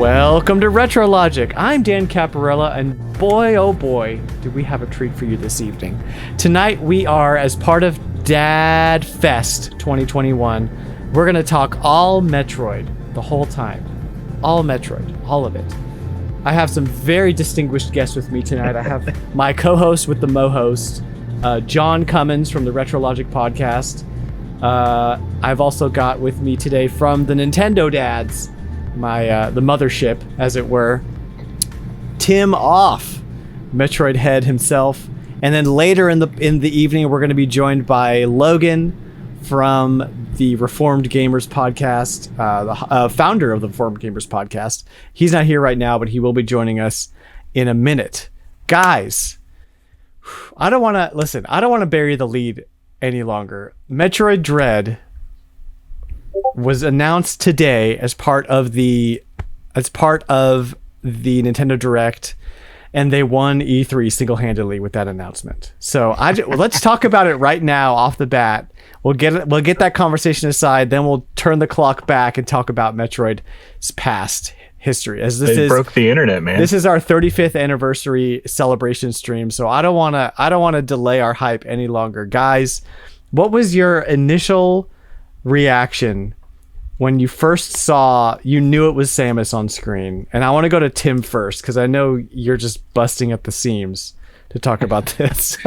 Welcome to Retro Logic. I'm Dan Caparella, and boy, oh boy, do we have a treat for you this evening. Tonight we are, as part of Dad Fest 2021, we're going to talk all Metroid the whole time. All Metroid, all of it. I have some very distinguished guests with me tonight. I have my co-host with the Mo-host, John Cummins from the Retro Logic podcast. I've also got with me today from the Nintendo Dads, the mothership, as it were, Tim Off, Metroid head himself. And then later in the evening, we're going to be joined by Logan from the Reformed Gamers podcast, the founder of the Reformed Gamers podcast. He's not here right now, but he will be joining us in a minute. Guys, I don't want to bury the lead any longer. Metroid Dread was announced today as part of the Nintendo Direct, and they won E3 single-handedly with that announcement. So let's talk about it right now off the bat. We'll get that conversation aside, then we'll turn the clock back and talk about Metroid's past history. As they broke the internet, man. This is our 35th anniversary celebration stream, so I don't want to delay our hype any longer. Guys, what was your initial reaction when you first you knew it was Samus on screen? And I want to go to Tim first, because I know you're just busting at the seams to talk about this.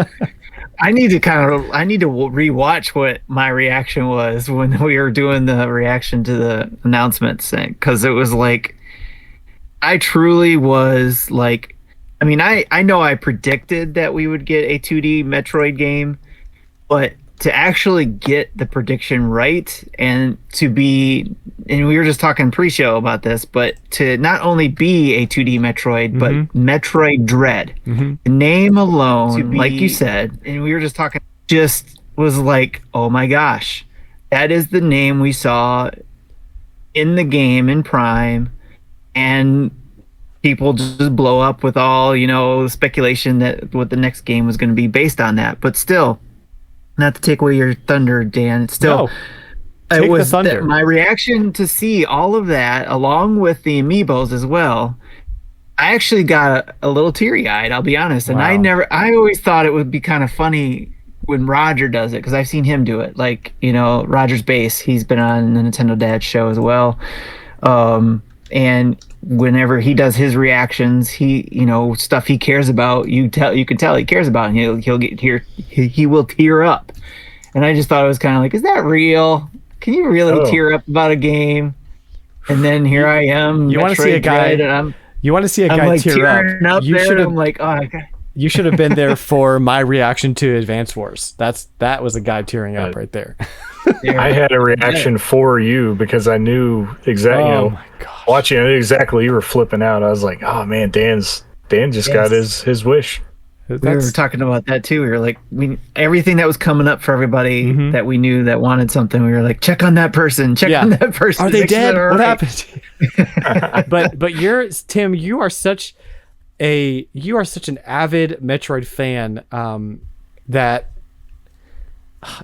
I need to rewatch what my reaction was when we were doing the reaction to the announcements thing, because it was like, I truly was like, I mean, I know I predicted that we would get a 2D Metroid game, but to actually get the prediction right, and we were just talking pre-show about this, but to not only be a 2D Metroid, but Metroid Dread, the name alone, like you said, and we were just talking, just was like, oh my gosh, that is the name we saw in the game in Prime, and people just blow up with all, speculation that what the next game was going to be based on that. But still, not to take away your thunder, Dan, it's still, it was my reaction to see all of that, along with the amiibos as well. I actually got a little teary-eyed, I'll be honest. And wow. I always thought it would be kind of funny when Roger does it, because I've seen him do it. Like, Roger's Base, he's been on the Nintendo Dad show as well. And whenever he does his reactions, he, stuff he cares about, you can tell he cares about, and he will tear up. And I just thought it was kind of like, is that real? Can you really tear up about a game? And then here I am. You want to see a guy? Tear up? You should have. I'm like, oh, okay. You should have been there for my reaction to Advance Wars. That was a guy tearing up right there. I had a reaction for you because I knew exactly. My gosh. Watching, I knew exactly you were flipping out. I was like, oh man, Dan just got his wish. We were talking about that too. We were like, everything that was coming up for everybody that we knew that wanted something, we were like, check on that person. On that person. Are they dead? What happened? but Tim, you are such an avid Metroid fan that.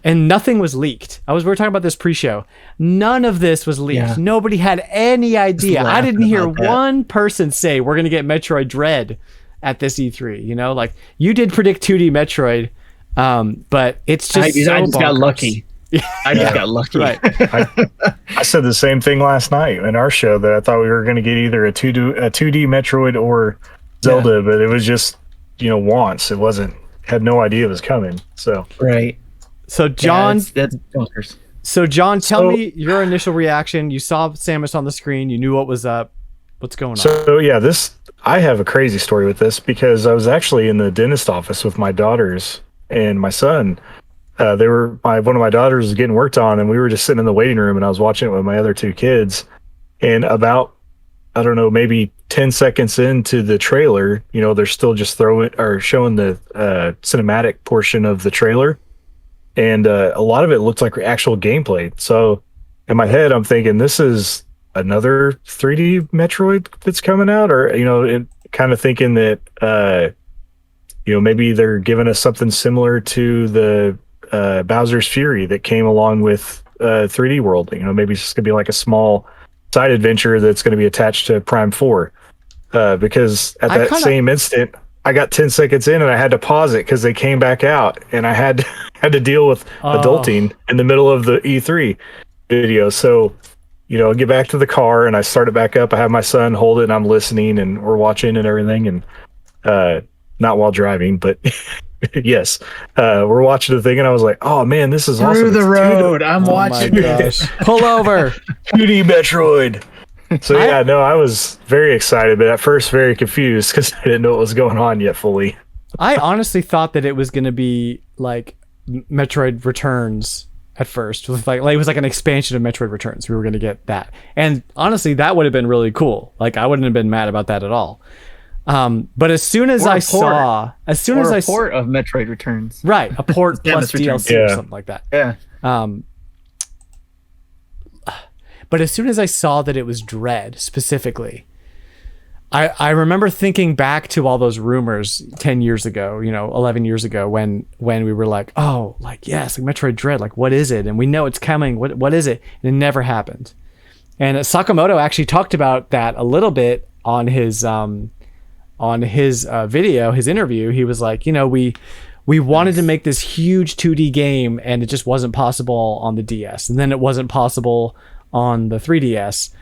And nothing was leaked. We were talking about this pre-show. None of this was leaked. Yeah. Nobody had any idea. I didn't hear one person say we're going to get Metroid Dread at this E3. Like, you did predict 2D Metroid, but it's just I just got lucky. I just got lucky. Right. I said the same thing last night in our show, that I thought we were going to get either a 2D Metroid or Zelda, but it was just once. It wasn't. Had no idea it was coming. So right. So John, that's bonkers. So John, tell me your initial reaction. You saw Samus on the screen. You knew what was up. What's going on? So yeah, I have a crazy story with this, because I was actually in the dentist office with my daughters and my son. One of my daughters was getting worked on, and we were just sitting in the waiting room, and I was watching it with my other two kids. And about, I don't know, maybe 10 seconds into the trailer, they're still just showing the cinematic portion of the trailer. And a lot of it looked like actual gameplay. So in my head, I'm thinking, this is another 3D Metroid that's coming out, or kind of thinking that maybe they're giving us something similar to the Bowser's Fury that came along with 3D World. Maybe it's just gonna be like a small side adventure that's going to be attached to Prime 4. Because at that same instant, I got 10 seconds in and I had to pause it because they came back out, and I had to deal with adulting in the middle of the E3 video. So, I get back to the car and I start it back up. I have my son hold it and I'm listening and we're watching and everything, and not while driving, but yes, we're watching the thing and I was like, oh man, this is awesome. Through the road, I'm watching. My gosh. Pull over. 2D Metroid. So I was very excited, but at first very confused because I didn't know what was going on yet fully. I honestly thought that it was going to be like Metroid Returns at first. With like it was like an expansion of Metroid Returns. We were going to get that. And honestly, that would have been really cool. Like I wouldn't have been mad about that at all. But as soon as I saw a port of Metroid Returns. Right, a port plus DLC or something like that. Yeah. But as soon as I saw that it was Dread specifically, I remember thinking back to all those rumors 10 years ago, 11 years ago when we were like, oh, like, yes, like Metroid Dread, like, what is it? And we know it's coming. What is it? And it never happened. And Sakamoto actually talked about that a little bit on his video, his interview. He was like, we wanted to make this huge 2D game and it just wasn't possible on the DS. And then it wasn't possible on the 3DS.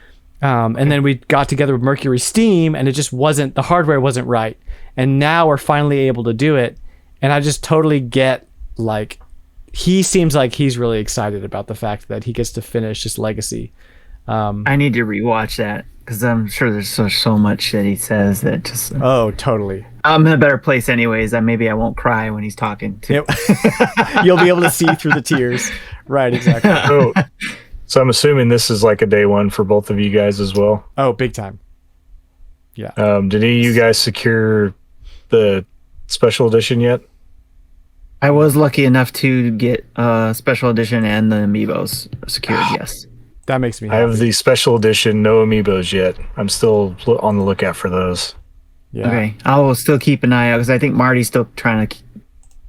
And then we got together with Mercury Steam and it just wasn't, the hardware wasn't right. And now we're finally able to do it. And I just totally get, like, he seems like he's really excited about the fact that he gets to finish his legacy. I need to rewatch that because I'm sure there's so much that he says that just... Oh, totally. I'm in a better place anyways. Maybe I won't cry when he's talking too. You'll be able to see through the tears. Right, exactly. So I'm assuming this is like a day one for both of you guys as well. Oh, big time. Yeah. Did any of you guys secure the special edition yet? I was lucky enough to get special edition and the amiibos secured. Yes. That makes me happy. I have the special edition, no amiibos yet. I'm still on the lookout for those. Yeah. Okay. I will still keep an eye out because I think Marty's still trying to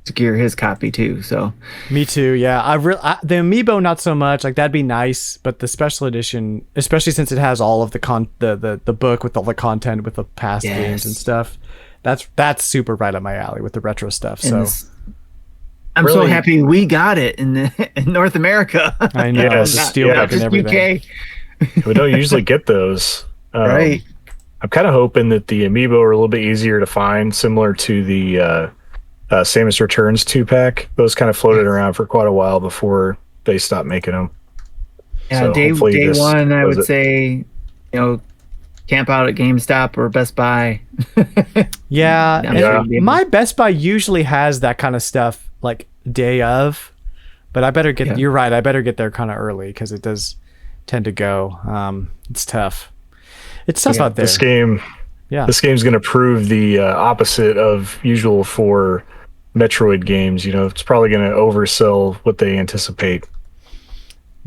secure his copy too. So. Me too. Yeah. The amiibo not so much. Like that'd be nice, but the special edition, especially since it has all of the book with all the content with the past games and stuff, that's super right up my alley with the retro stuff. So. I'm so happy we got it in North America. I know, the steelbook and everything. UK. We don't usually get those. Right. I'm kind of hoping that the amiibo are a little bit easier to find, similar to the Samus Returns 2-pack. Those kind of floated around for quite a while before they stopped making them. Yeah, so day one, I would say, camp out at GameStop or Best Buy. Yeah. My Best Buy usually has that kind of stuff like day of, but I better get, you're right, I better get there kind of early because it does tend to go. It's tough. It's tough out there. This game's going to prove the opposite of usual for Metroid games. It's probably going to oversell what they anticipate.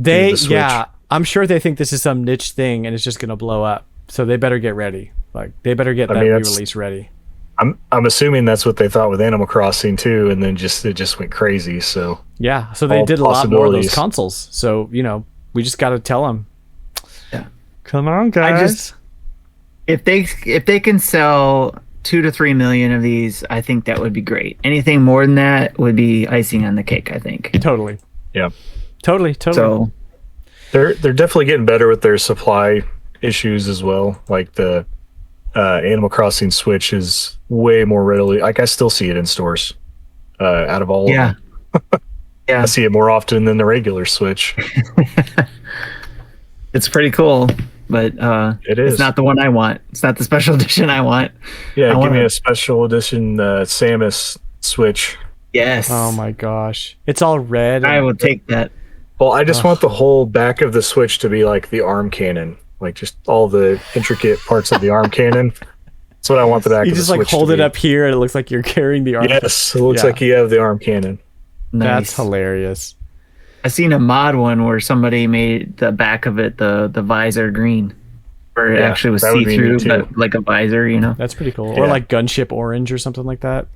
I'm sure they think this is some niche thing and it's just going to blow up. So they better get ready. Like they better get that re-release ready. I'm assuming that's what they thought with Animal Crossing too, and then it just went crazy. So so they did a lot more of those consoles. So we just got to tell them. Yeah, come on, guys. If they can sell 2 to 3 million of these, I think that would be great. Anything more than that would be icing on the cake, I think. Totally. Yeah. Totally. So they're definitely getting better with their supply issues as well. Like the Animal Crossing Switch is way more readily. Like I still see it in stores. Out of all of them. Yeah. I see it more often than the regular Switch. It's pretty cool, but it's not the one I want. It's not the special edition I want. Yeah, give me a special edition Samus Switch. Yes. Oh my gosh. It's all red. I would take that. Well, I just want the whole back of the Switch to be like the arm cannon. Like just all the intricate parts of the arm cannon. That's what I want the back of the Switch to be. You just hold it up here and it looks like you're carrying the arm. Yes, it looks like you have the arm cannon. Nice. That's hilarious. I seen a mod one where somebody made the back of it the visor green. Where it actually was see-through, but like a visor, That's pretty cool. Or like Gunship Orange or something like that.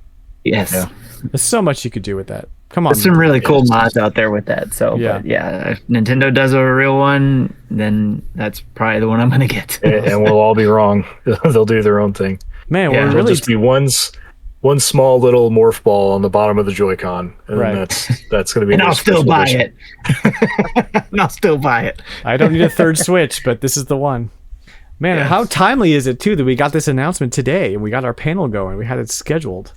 Yes. Yeah. There's so much you could do with that. Come on. There's some really cool Yes. mods out there with that. So Yeah. there's some really cool mods out there with that. So, Yeah. but yeah, if Nintendo does a real one, then that's probably the one I'm gonna get. And we'll all be wrong. They'll do their own thing. Man, Yeah. we're It'll really just be one small little morph ball on the bottom of the Joy-Con, and Right. that's going to be. And their I'll still special buy edition. it. And I'll still buy it. I don't need a third Switch, but this is the one. Man, Yes. how timely is it too that we got this announcement today and we got our panel going. We had it scheduled.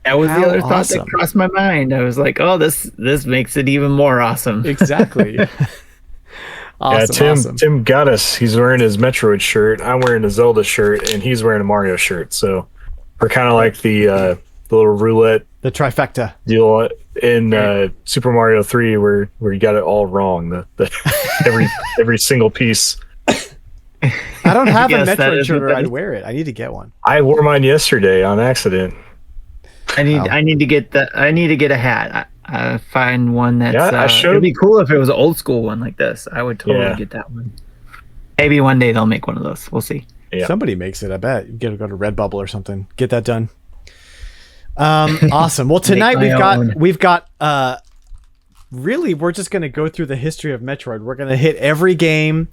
That was How the other thought awesome. that crossed my mind. I was like, oh, this makes it even more awesome. Exactly. Awesome, Tim awesome. Tim got us. He's wearing his Metroid shirt. I'm wearing a Zelda shirt, and he's wearing a Mario shirt. So we're kind of like the little roulette The trifecta. deal in Super Mario 3, where you got it all wrong. The every single piece. I don't have Yes, a that Metroid is shirt what or that I'd is. wear it. I need to get one. I wore mine yesterday on accident. I need to get a hat. I find one that's Yeah, I showed- it'd be cool if it was an old school one like this. I would totally Yeah. get that one. Maybe one day they'll make one of those. We'll see. Yeah. Somebody makes it, I bet. You gotta go to Redbubble or something. Get that done. Awesome. Well, tonight my own. we've got really we're just gonna go through the history of Metroid. We're gonna hit every game.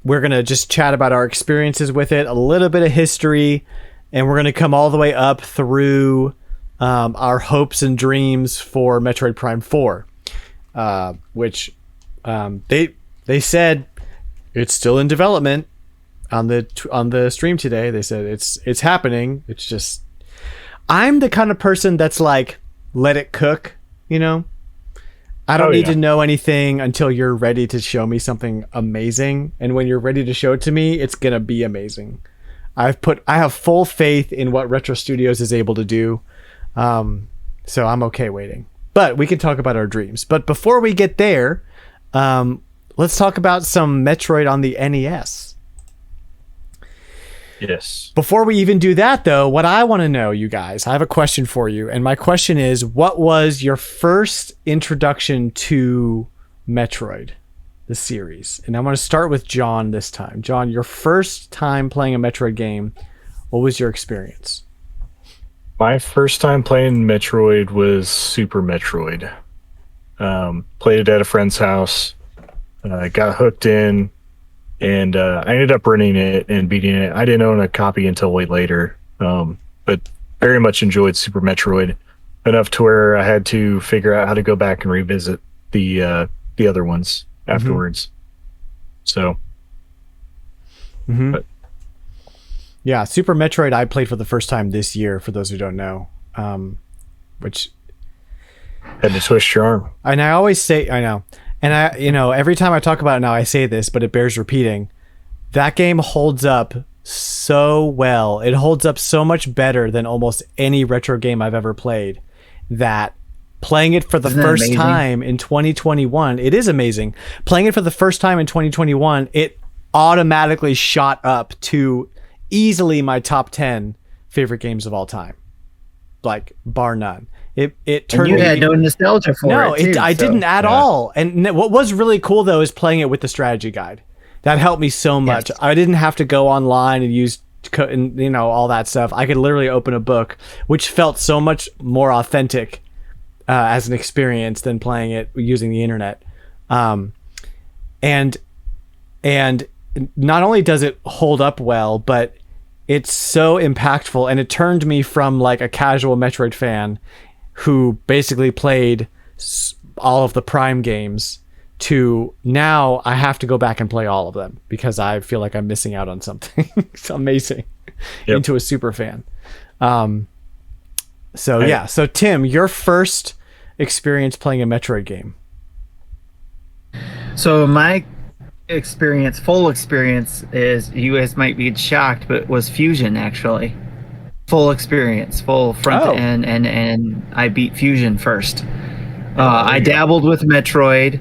We're gonna just chat about our experiences with it, a little bit of history, and we're gonna come all the way up through our hopes and dreams for Metroid Prime 4, which they said it's still in development on the stream today. They said it's happening. It's just I'm the kind of person that's like, let it cook, you know? I don't need to know anything until you're ready to show me something amazing. And when you're ready to show it to me, it's going to be amazing. I have full faith in what Retro Studios is able to do. So I'm okay waiting. But we can talk about our dreams. But before we get there, let's talk about some Metroid on the NES. Yes. Before we even do that, though, what I want to know, you guys, I have a question for you. And my question is, what was your first introduction to Metroid, the series? And I'm going to start with John this time. John, your first time playing a Metroid game, what was your experience? My first time playing Metroid was Super Metroid. Played it at a friend's house. Got hooked in. And I ended up renting it and beating it. I didn't own a copy until way later, but very much enjoyed Super Metroid enough to where I had to figure out how to go back and revisit the other ones afterwards. So, but, Yeah, Super Metroid I played for the first time this year, for those who don't know, which had to twist your arm. and I always say, I know. And every time I talk about it now, I say this, but it bears repeating. That game holds up so well. It holds up so much better than almost any retro game I've ever played. That playing it for the Isn't that first amazing? time in 2021, it is amazing. Playing it for the first time in 2021, it automatically shot up to easily my top 10 favorite games of all time. Like, bar none. It And turned you me- had no nostalgia for no, it. Too, I so- didn't at all. And what was really cool though is playing it with the strategy guide. That helped me so much. Yes. I didn't have to go online and use all that stuff. I could literally open a book, which felt so much more authentic as an experience than playing it using the internet. And not only does it hold up well, but it's so impactful, and it turned me from like a casual Metroid fan who basically played all of the Prime games to now I have to go back and play all of them because I feel like I'm missing out on something. It's amazing. Yep. Into a super fan. So Tim, your first experience playing a Metroid game. So my full experience is, you guys might be shocked, but was Fusion actually. Full experience, full front to end, and I beat Fusion first. I dabbled with Metroid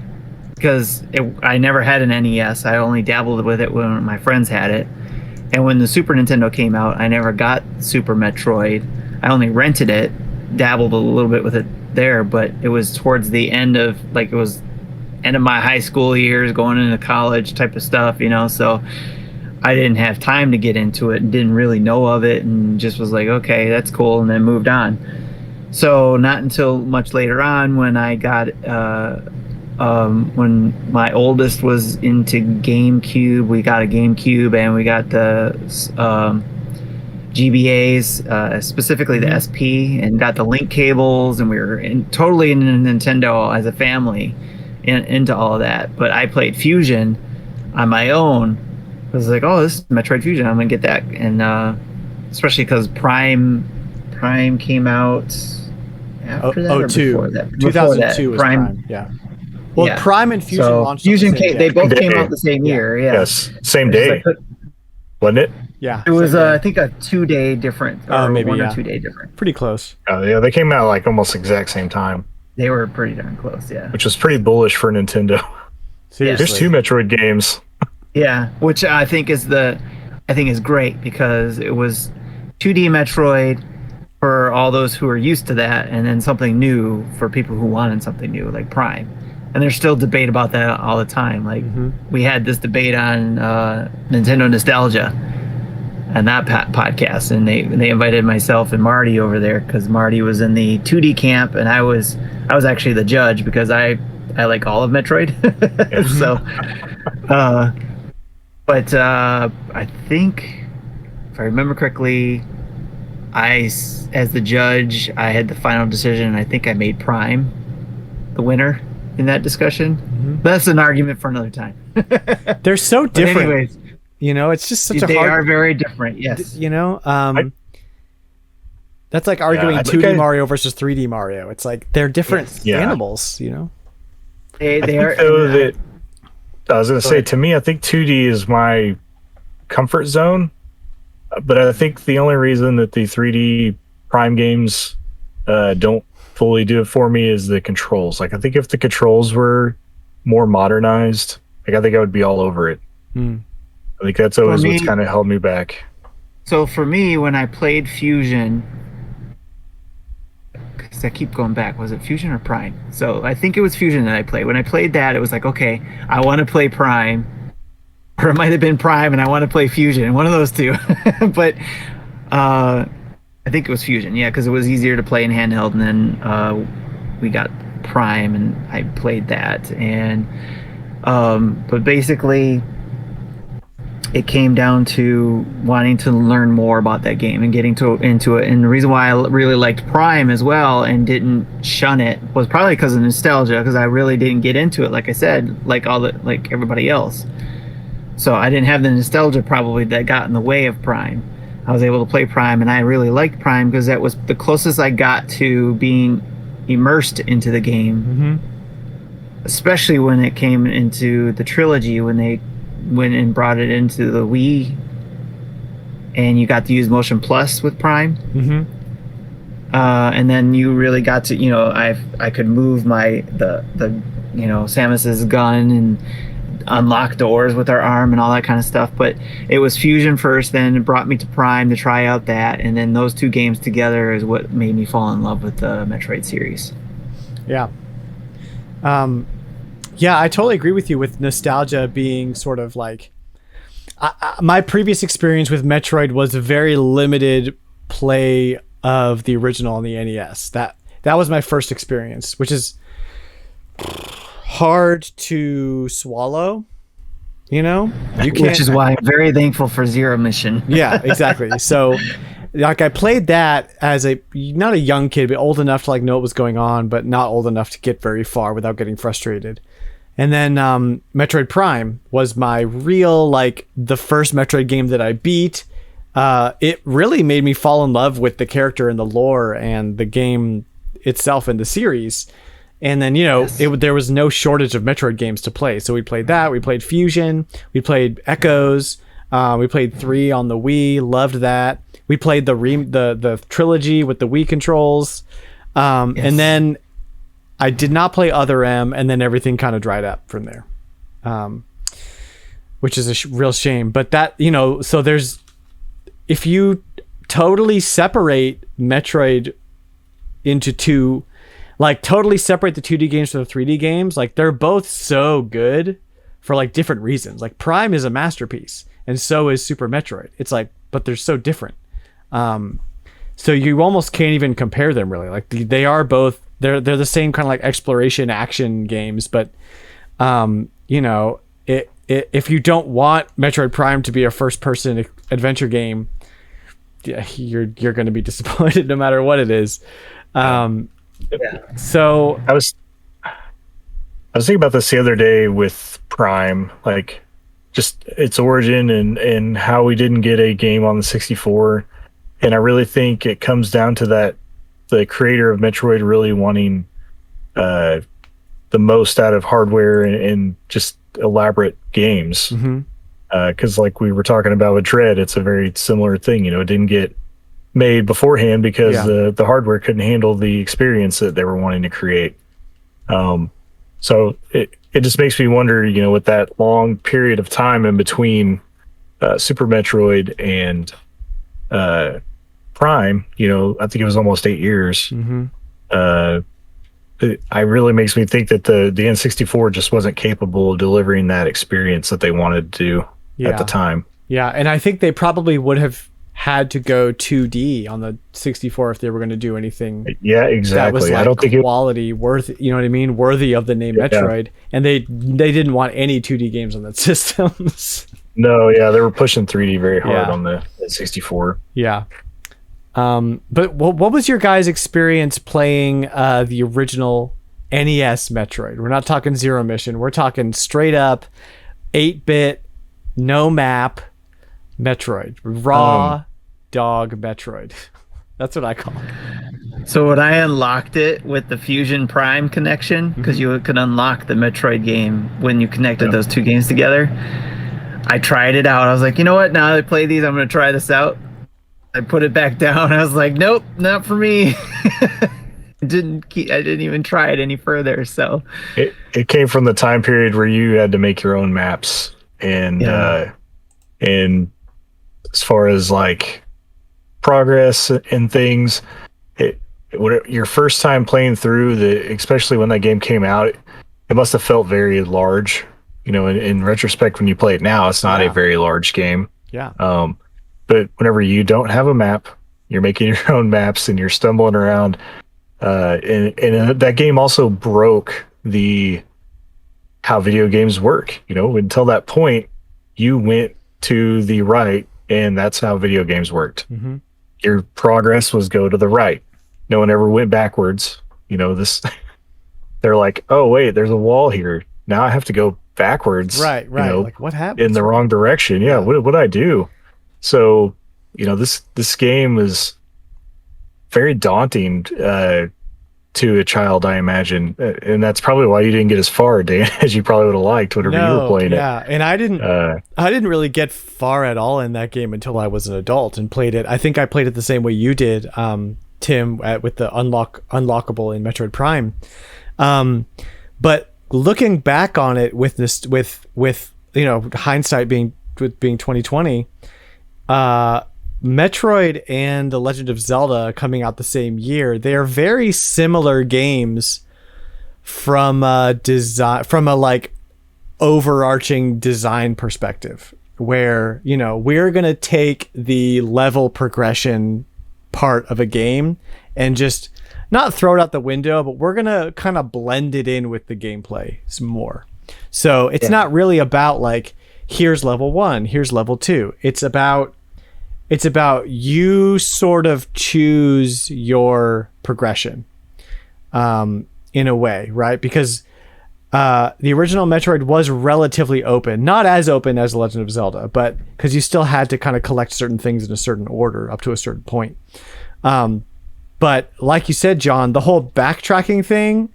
because I never had an NES. I only dabbled with it when my friends had it. And when the Super Nintendo came out, I never got Super Metroid. I only rented it, dabbled a little bit with it there, but it was towards the end of end of my high school years, going into college type of stuff, so I didn't have time to get into it and didn't really know of it, and just was like, okay, that's cool, and then moved on. So not until much later on when I got when my oldest was into GameCube, we got a GameCube and we got the GBAs, specifically the SP, and got the link cables, and we were totally into Nintendo as a family, into all of that. But I played Fusion on my own. I was like, oh, this is Metroid Fusion. I'm gonna get that, and especially because Prime came out after that or 02. before that. 2002 was Prime. Yeah. Well, Yeah. Prime and Fusion So launched. Fusion on the same came. day. They both came Day. out the same year. Yeah. Yes, same It's day, like wasn't it? Yeah. it was, same day. I think, a 2-day difference, or Maybe, 1 yeah. or 2 day difference. Pretty close. Yeah, they came out like almost exact same time, They were pretty darn close. Yeah. which was pretty bullish for Nintendo. Seriously. There's 2 Metroid games. Yeah, which I think is great because it was 2D Metroid for all those who are used to that, and then something new for people who wanted something new, like Prime. And there's still debate about that all the time. Like we had this debate on Nintendo Nostalgia and that podcast, and they invited myself and Marty over there because Marty was in the 2D camp, and I was actually the judge because I like all of Metroid. So, but I think if I remember correctly, as the judge, I had the final decision, and I think I made Prime the winner in that discussion. That's an argument for another time. They're so But different. anyways, You know, it's just such a they hard. are very different. Yes. You know, that's like arguing I think 2D Mario versus 3D Mario. It's like they're different Yeah. animals. You know. They I are. think, though, that I was going to say, to me, I think 2D is my comfort zone. But I think the only reason that the 3D Prime games don't fully do it for me is the controls. Like, I think if the controls were more modernized, like, I think I would be all over it. I think that's always what's kind of held me back. So for me, when I played Fusion, because I keep going back, was it Fusion or Prime? So I think it was Fusion that I played. When I played that, it was like, okay, I want to play Prime, or it might have been Prime and I want to play Fusion, one of those two. But I think it was Fusion, yeah, because it was easier to play in handheld, and then we got Prime and I played that, and but basically it came down to wanting to learn more about that game and getting into it. And the reason why I really liked Prime as well and didn't shun it was probably because of nostalgia, because I really didn't get into it, like I said, like everybody else. So I didn't have the nostalgia probably that got in the way of Prime. I was able to play Prime, and I really liked Prime because that was the closest I got to being immersed into the game. Especially when it came into the trilogy, when they went and brought it into the Wii, and you got to use Motion Plus with Prime. And then you really got to, I could move the Samus's gun and unlock doors with our arm and all that kind of stuff. But it was Fusion first, then it brought me to Prime to try out that, and then those two games together is what made me fall in love with the Metroid series. Yeah. Yeah, I totally agree with you with nostalgia being sort of like my previous experience with Metroid was a very limited play of the original on the NES. That was my first experience, which is hard to swallow. You can't, which is why I'm very thankful for Zero Mission. Yeah, exactly. So like I played that as not a young kid, but old enough to like know what was going on, but not old enough to get very far without getting frustrated. And then Metroid Prime was my real, like, the first Metroid game that I beat. It really made me fall in love with the character and the lore and the game itself and the series. And then, there was no shortage of Metroid games to play. So we played that. We played Fusion. We played Echoes. We played 3 on the Wii. Loved that. We played the trilogy with the Wii controls. And then I did not play Other M, and then everything kind of dried up from there, which is a real shame. But that, so if you totally separate Metroid into two, like totally separate the 2D games from the 3D games, like they're both so good for like different reasons. Like Prime is a masterpiece, and so is Super Metroid. It's like, but they're so different. So you almost can't even compare them really. Like they are both they're the same kind of like exploration action games, but you know, if you don't want Metroid Prime to be a first person adventure game, yeah, you're going to be disappointed no matter what it is. So I was thinking about this the other day with Prime, like just its origin and how we didn't get a game on the 64. And I really think it comes down to that the creator of Metroid really wanting the most out of hardware and just elaborate games. Because like we were talking about with Dread, it's a very similar thing. You know, it didn't get made beforehand because the hardware couldn't handle the experience that they were wanting to create. So it just makes me wonder, you know, with that long period of time in between Super Metroid and Prime, you know, I think it was almost 8 years. It really makes me think that the N64 just wasn't capable of delivering that experience that they wanted to do at the time. Yeah, and I think they probably would have had to go 2D on the 64 if they were going to do anything. Yeah, exactly. That was like I don't think quality worthy, you know what I mean, worthy of the name Metroid. And they didn't want any 2D games on that systems. No, yeah, they were pushing 3D very hard on the N64. Yeah. But what was your guys' experience playing the original NES Metroid? We're not talking Zero Mission. We're talking straight up 8-bit, no map Metroid. Raw dog Metroid. That's what I call it. So when I unlocked it with the Fusion Prime connection, because you could unlock the Metroid game when you connected those two games together, I tried it out. I was like, you know what? Now that I play these, I'm going to try this out. I put it back down. I was like, nope, not for me. I didn't even try it any further. So it came from the time period where you had to make your own maps, and as far as like progress and things, your first time playing through especially when that game came out, it must have felt very large. You know, in retrospect, when you play it now, it's not a very large game. Yeah. But whenever you don't have a map, you're making your own maps and you're stumbling around. And that game also broke how video games work. You know, until that point, you went to the right, and that's how video games worked. Your progress was go to the right. No one ever went backwards. You know, they're like, oh wait, there's a wall here. Now I have to go backwards. Right. You know, like what happened? in the wrong direction. Yeah. What I do? So, you know, this game was very daunting to a child, I imagine, and that's probably why you didn't get as far, Dan, as you probably would have liked whenever you were playing it. Yeah, and I didn't really get far at all in that game until I was an adult and played it. I think I played it the same way you did, Tim, with the unlockable in Metroid Prime. But looking back on it with you know, hindsight being 2020. Metroid and The Legend of Zelda coming out the same year, they are very similar games from a like overarching design perspective, where, you know, we're going to take the level progression part of a game and just not throw it out the window, but we're going to kind of blend it in with the gameplay some more. So it's not really about like, here's level 1, here's level 2. It's about you sort of choose your progression in a way, right? Because the original Metroid was relatively open, not as open as The Legend of Zelda, but because you still had to kind of collect certain things in a certain order up to a certain point. But like you said, John, the whole backtracking thing,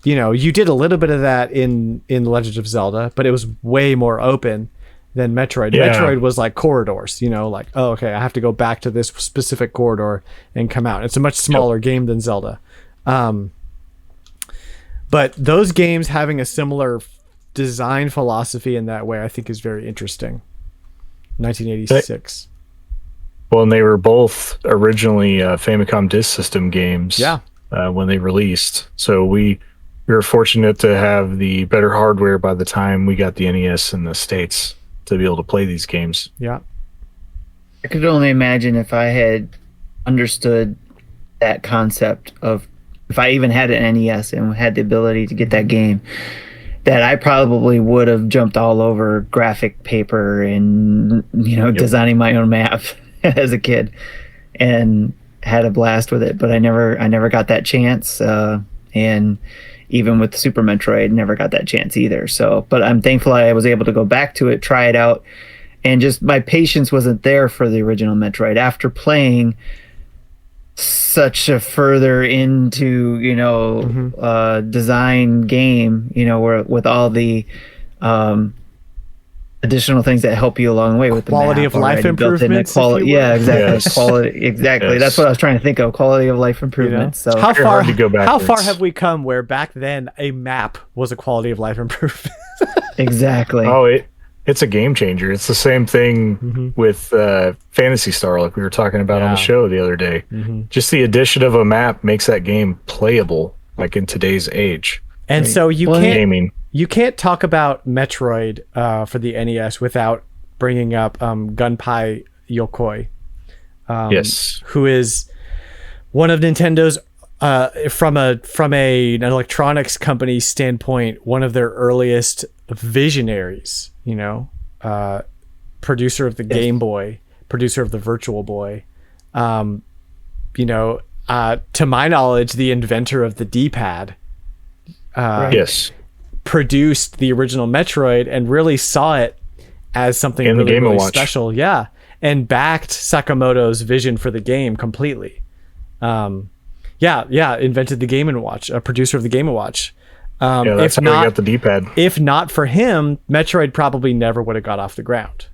you know, you did a little bit of that in The Legend of Zelda, but it was way more open than Metroid. Metroid was like corridors, you know, like, oh, okay, I have to go back to this specific corridor and come out. It's a much smaller game than Zelda. But those games having a similar design philosophy in that way, I think is very interesting. 1986. Well, and they were both originally Famicom Disk System games when they released. So we were fortunate to have the better hardware by the time we got the NES in the States to be able to play these games. Yeah. I could only imagine if I had understood that concept of if I even had an NES and had the ability to get that game, that I probably would have jumped all over graphic paper and designing my own map as a kid and had a blast with it. But I never got that chance, and even with Super Metroid, never got that chance either. So, but I'm thankful I was able to go back to it, try it out, and just my patience wasn't there for the original Metroid after playing such a further into design game, where with all the additional things that help you along the way with the quality of life improvements. Yeah, exactly. Yes. Quality, exactly. Yes. that's what I was trying to think of. Quality of life improvements. So how Very far hard to go how far backwards. have we come where back then a map was a quality of life improvement? exactly. Oh, it's a game changer. It's the same thing with Phantasy Star, like we were talking about on the show the other day. Just the addition of a map makes that game playable, like in today's age. And so Gaming. you can't talk about Metroid for the NES without bringing up Gunpei Yokoi, Yes. who is one of Nintendo's from an electronics company standpoint, one of their earliest visionaries. Producer of the Game Boy, producer of the Virtual Boy, to my knowledge, the inventor of the D-pad. Yes. Produced the original Metroid and really saw it as something In the really, Game & really Watch. special. Yeah. And backed Sakamoto's vision for the game completely. Invented the Game & Watch, a producer of the Game & Watch. That's how we got the D-pad. If not for him, Metroid probably never would have got off the ground.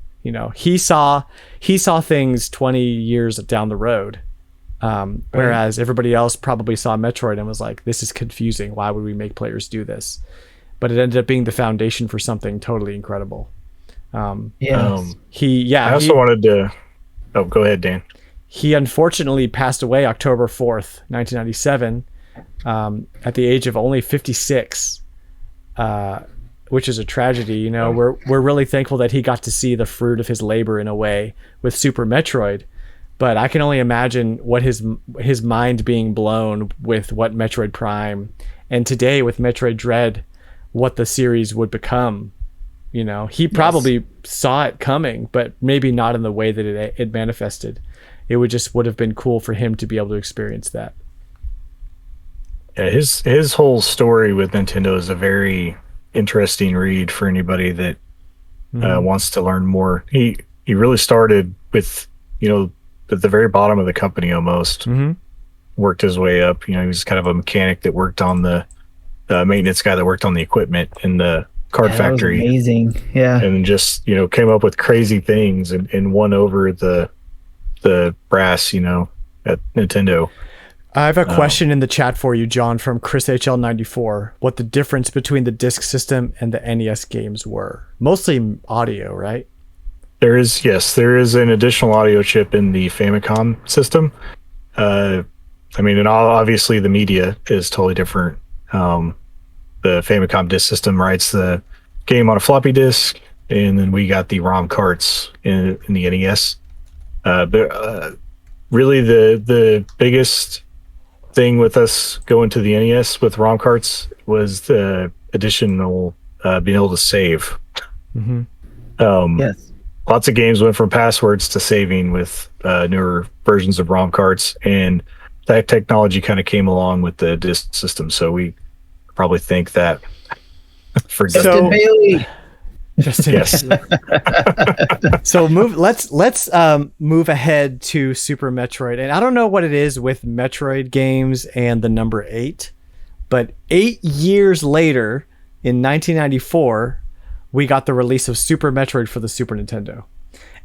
He saw things 20 years down the road. Whereas everybody else probably saw Metroid and was like, this is confusing. Why would we make players do this? But it ended up being the foundation for something totally incredible. I also wanted to... Oh, go ahead, Dan. He unfortunately passed away October 4th, 1997, at the age of only 56, which is a tragedy. We're really thankful that he got to see the fruit of his labor in a way with Super Metroid. But I can only imagine what his mind being blown with what Metroid Prime and today with Metroid Dread, what the series would become. He probably saw it coming, but maybe not in the way that it manifested. It would have been cool for him to be able to experience that. Yeah, his whole story with Nintendo is a very interesting read for anybody that wants to learn more. He really started with at the very bottom of the company almost. Worked his way up. He was kind of a mechanic that worked on the maintenance guy that worked on the equipment in the card factory. That was amazing. Yeah. And just came up with crazy things and won over the brass at Nintendo. I have a question in the chat for you, John, from Chris HL94. What the difference between the disc system and the NES games were? Mostly audio, right? There is an additional audio chip in the Famicom system. And obviously the media is totally different. The Famicom disk system writes the game on a floppy disk, and then we got the ROM carts in the NES. But really the biggest thing with us going to the NES with ROM carts was the additional being able to save. Yes. Lots of games went from passwords to saving with newer versions of ROM carts, and that technology kind of came along with the disk system. So we probably think that for Justin Bailey. yes. So let's move ahead to Super Metroid. And I don't know what it is with Metroid games and the number 8, but 8 years later in 1994, we got the release of Super Metroid for the Super Nintendo.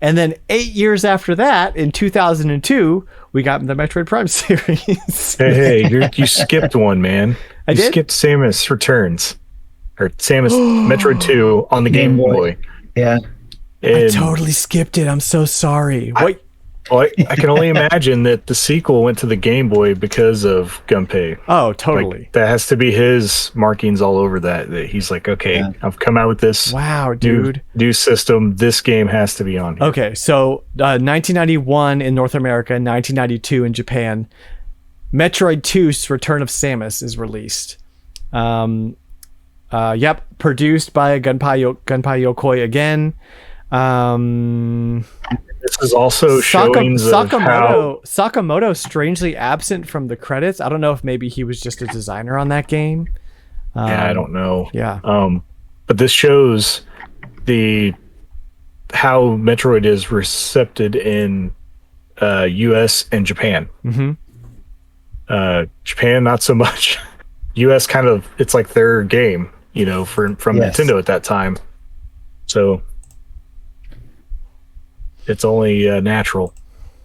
And then 8 years after that, in 2002, we got the Metroid Prime series. Hey, you skipped one, man. I did? Skipped Samus Returns. Or Samus Metroid 2 on the Game Boy. Yeah. I totally skipped it. I'm so sorry. What? Well, I can only imagine that the sequel went to the Game Boy because of Gunpei. Oh, totally. Like, that has to be his markings all over that. That he's like, okay, Yeah. I've come out with this Wow, dude. new system. This game has to be on here. Okay, so 1991 in North America, 1992 in Japan. Metroid 2's Return of Samus is released. Produced by Gunpei Yokoi again. This is also showings of how Sakamoto strangely absent from the credits. I don't know if maybe he was just a designer on that game. I don't know. Yeah. But this shows how Metroid is received in US and Japan. Mm-hmm. Japan not so much. US kind of, it's like their game, from Nintendo at that time. So it's only natural.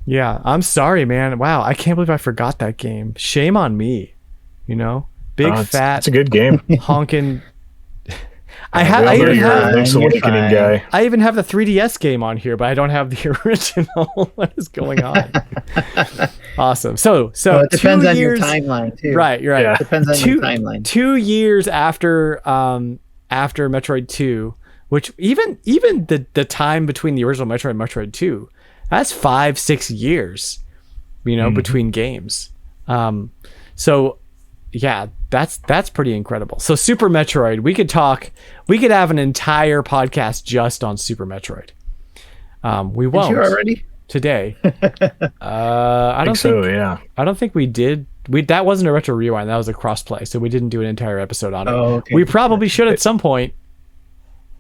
Yeah, I'm sorry, man. Wow, I can't believe I forgot that game. Shame on me. Big fat. It's a good game. Honking. I You're a have Link's Awakening guy. I even have the 3DS game on here, but I don't have the original. What is going on? Awesome. So Well, it depends 2 on your years, timeline too. right? You're right. Yeah. Depends on your timeline. 2 years after Metroid 2, which even the time between the original Metroid and Metroid 2, that's 5-6 years, between games. So yeah, that's pretty incredible. So Super Metroid, we could have an entire podcast just on Super Metroid. We won't. Did you already? Today. I don't think so, yeah. I don't think we did. That wasn't a retro rewind. That was a crossplay, so we didn't do an entire episode on it. Oh, okay. We probably should at some point.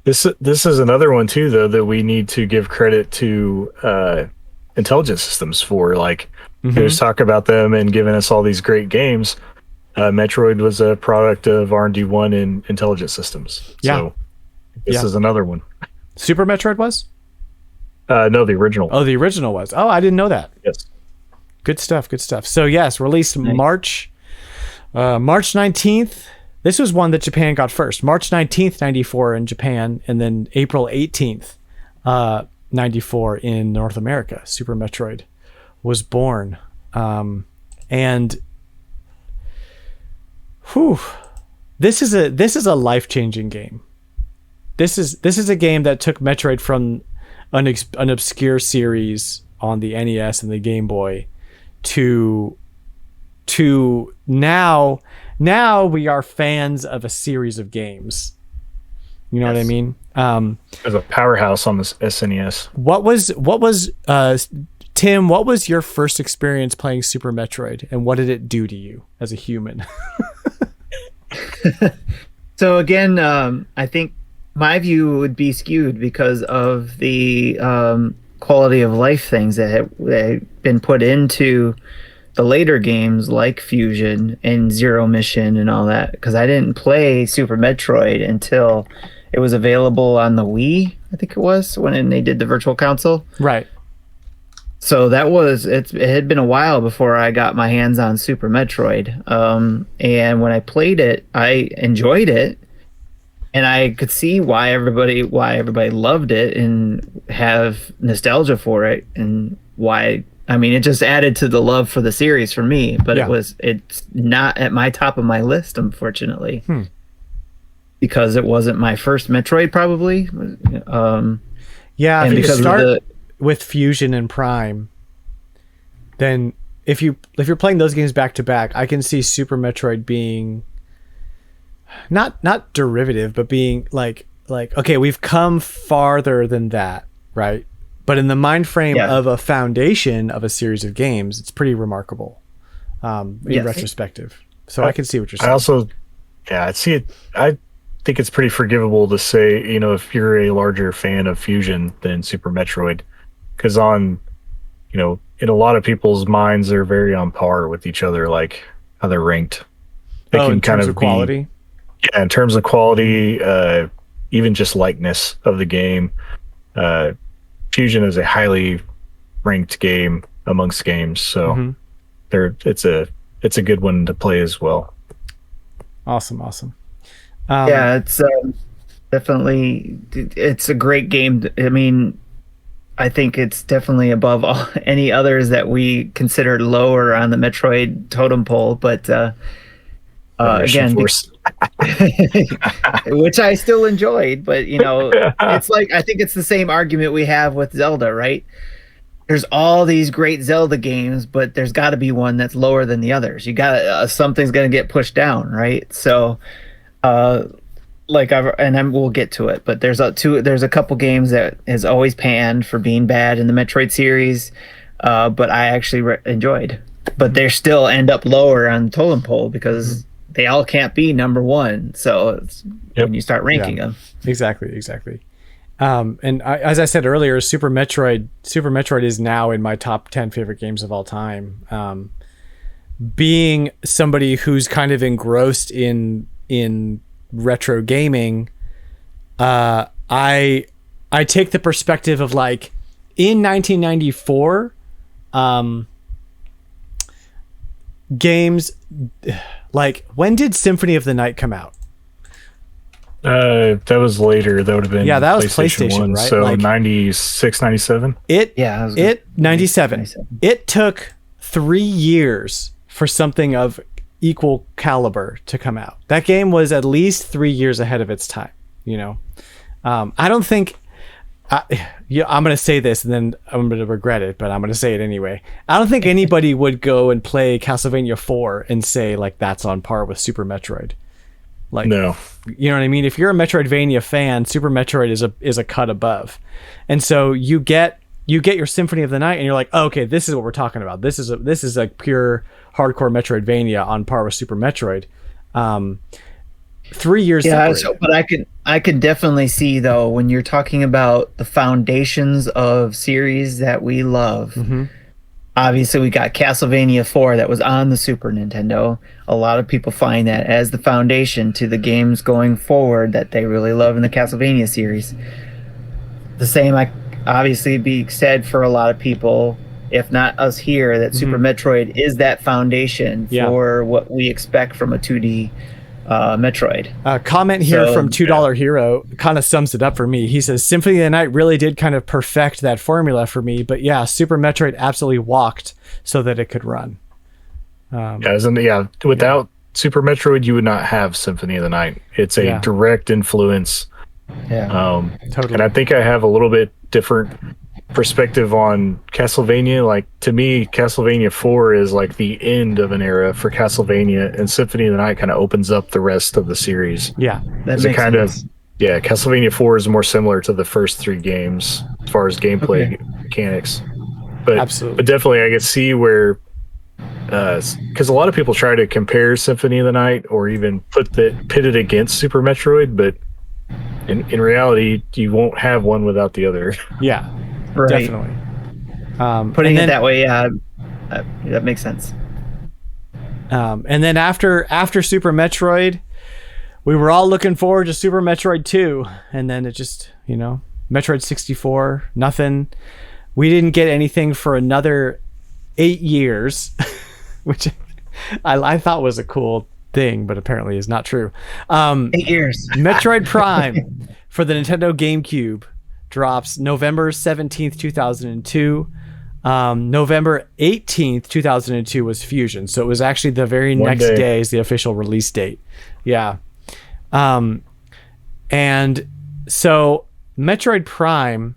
This is another one too, though, that we need to give credit to Intelligent Systems for. Like, there's talk about them and giving us all these great games. Metroid was a product of R&D1 in Intelligent Systems. Yeah. So this is another one. Super Metroid was? No, the original. Oh, the original was. Oh, I didn't know that. Yes. Good stuff. Good stuff. So yes, released March 19th. This was one that Japan got first. March 19th, 94 in Japan, and then April 18th, 94 in North America. Super Metroid was born. And this is a life-changing game. This is a game that took Metroid from an obscure series on the NES and the Game Boy to now we are fans of a series of games. You know what I mean? There's a powerhouse on this SNES. What was Tim, what was your first experience playing Super Metroid, and what did it do to you as a human? So again, I think my view would be skewed because of the quality of life things that have been put into the later games like Fusion and Zero Mission and all that, because I didn't play Super Metroid until it was available on the Wii, I think it was, when they did the Virtual Console. Right. So it had been a while before I got my hands on Super Metroid. And when I played it, I enjoyed it. And I could see why everybody loved it and have nostalgia for it, and why. I mean, it just added to the love for the series for me. But it's not at my top of my list, unfortunately, because it wasn't my first Metroid, probably. Yeah, if you because start with Fusion and Prime, then if you're playing those games back to back, I can see Super Metroid being not derivative, but being like okay, we've come farther than that, right? But in the mind frame of a foundation of a series of games, it's pretty remarkable in retrospective. So I can see what you're saying. I also, I see it. I think it's pretty forgivable to say, if you're a larger fan of Fusion than Super Metroid, because in a lot of people's minds, they're very on par with each other, like how they're ranked. They can in kind terms of of quality? Yeah, in terms of quality, even just likeness of the game. Fusion is a highly ranked game amongst games, so it's a good one to play as well. Awesome. It's definitely, it's a great game. I mean, I think it's definitely above any others that we considered lower on the Metroid totem pole. But Generation again, Force. which I still enjoyed, but it's like, I think it's the same argument we have with Zelda, right? There's all these great Zelda games, but there's got to be one that's lower than the others. You got something's going to get pushed down, right? So, we'll get to it, but there's a couple games that has always panned for being bad in the Metroid series, but I actually enjoyed. But they still end up lower on the totem pole because they all can't be number one. So when you start ranking them, exactly. And as I said earlier, Super Metroid is now in my top 10 favorite games of all time. Being somebody who's kind of engrossed in retro gaming, I take the perspective of like in 1994, games like, when did Symphony of the Night come out? That was later. That would have been that was PlayStation 1, right? So like, 96, 97? It 97. It took 3 years for something of equal caliber to come out. That game was at least 3 years ahead of its time, I don't think I'm going to say this and then I'm going to regret it, but I'm going to say it anyway. I don't think anybody would go and play Castlevania 4 and say like that's on par with Super Metroid. Like, no, you know what I mean? If you're a Metroidvania fan, Super Metroid is a cut above. And so you get your Symphony of the Night and you're like, oh, okay, this is what we're talking about. This is a pure hardcore Metroidvania on par with Super Metroid. 3 years. Yeah, but I can definitely see though, when you're talking about the foundations of series that we love. Mm-hmm. Obviously, we got Castlevania 4 that was on the Super Nintendo. A lot of people find that as the foundation to the games going forward that they really love in the Castlevania series. The same, obviously, be said for a lot of people, if not us here, that Super Metroid is that foundation for what we expect from a 2D Metroid. Comment here from $2 Hero kind of sums it up for me. He says Symphony of the Night really did kind of perfect that formula for me, but yeah, Super Metroid absolutely walked so that it could run. Without Super Metroid, you would not have Symphony of the Night. It's a direct influence. Totally. And I think I have a little bit different perspective on Castlevania. Like, to me, Castlevania 4 is like the end of an era for Castlevania, and Symphony of the Night kind of opens up the rest of the series. Yeah, that makes sense. Castlevania 4 is more similar to the first three games as far as gameplay mechanics. But absolutely, but definitely I could see where, because a lot of people try to compare Symphony of the Night or even pit it against Super Metroid, but in reality, you won't have one without the other. Yeah. Right. Definitely. Putting it that way, that makes sense. And then after Super Metroid, we were all looking forward to Super Metroid 2, and then it just, Metroid 64, nothing. We didn't get anything for another 8 years, which I thought was a cool thing, but apparently is not true. 8 years. Metroid Prime for the Nintendo GameCube drops November 17th, 2002. November 18th, 2002 was Fusion. So it was actually the very next day is the official release date. Yeah. And so Metroid Prime,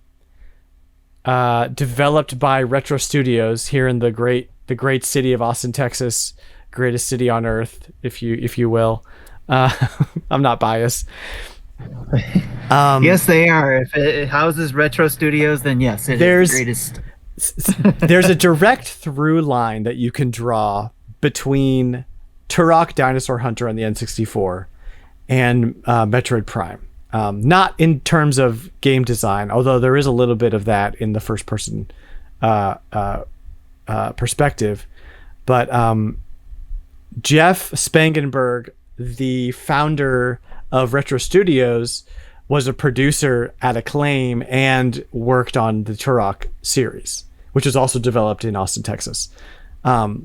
developed by Retro Studios here in the great city of Austin, Texas, greatest city on earth, if you will. I'm not biased. Yes, they are. If it houses Retro Studios, then yes, it is the greatest. There's a direct through line that you can draw between Turok Dinosaur Hunter on the N64 and Metroid Prime. Not in terms of game design, although there is a little bit of that in the first person perspective. But Jeff Spangenberg, the founder of Retro Studios, was a producer at Acclaim and worked on the Turok series, which was also developed in Austin, Texas.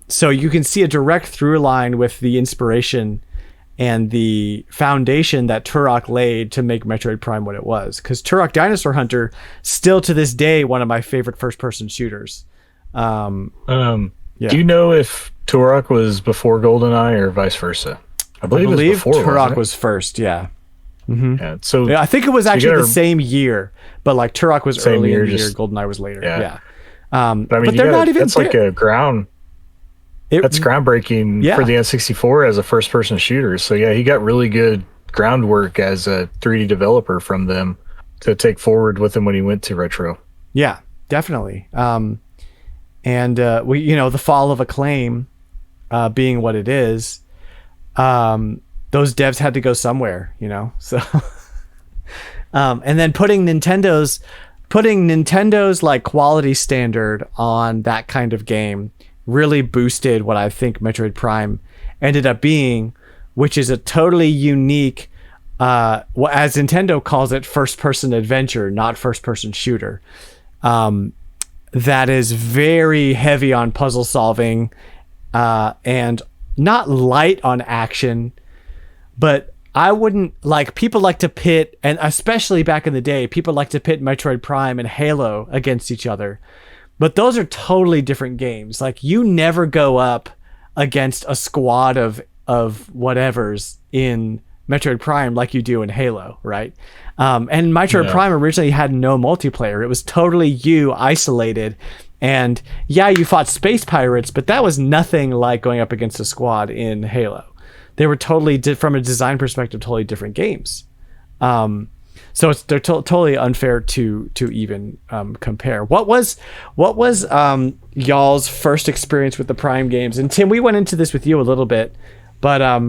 So you can see a direct through line with the inspiration and the foundation that Turok laid to make Metroid Prime what it was. Because Turok Dinosaur Hunter, still to this day, one of my favorite first-person shooters. Yeah. Do you know if Turok was before GoldenEye or vice versa? I believe it was before. Turok was first, yeah. Mm-hmm. Yeah, so yeah, I think it was actually the same year, but like Turok was early in the year, GoldenEye was later. Yeah. But they're not even. That's like a ground. That's groundbreaking for the N64 as a first-person shooter. So yeah, he got really good groundwork as a 3D developer from them to take forward with him when he went to retro. Yeah, definitely. And the fall of Acclaim being what it is, those devs had to go somewhere, So, and then putting Nintendo's like quality standard on that kind of game really boosted what I think Metroid Prime ended up being, which is a totally unique, as Nintendo calls it, first-person adventure, not first-person shooter. That is very heavy on puzzle solving, and not light on action, but I wouldn't people like to pit, and especially back in the day, people like to pit Metroid Prime and Halo against each other. But those are totally different games. Like, you never go up against a squad of whatevers in Metroid Prime like you do in Halo, right? And Metroid Prime originally had no multiplayer. It was totally you isolated. And yeah, you fought space pirates, but that was nothing like going up against a squad in Halo. They were totally, from a design perspective, totally different games. So they're totally unfair to even compare. What was y'all's first experience with the Prime games? And Tim, we went into this with you a little bit, but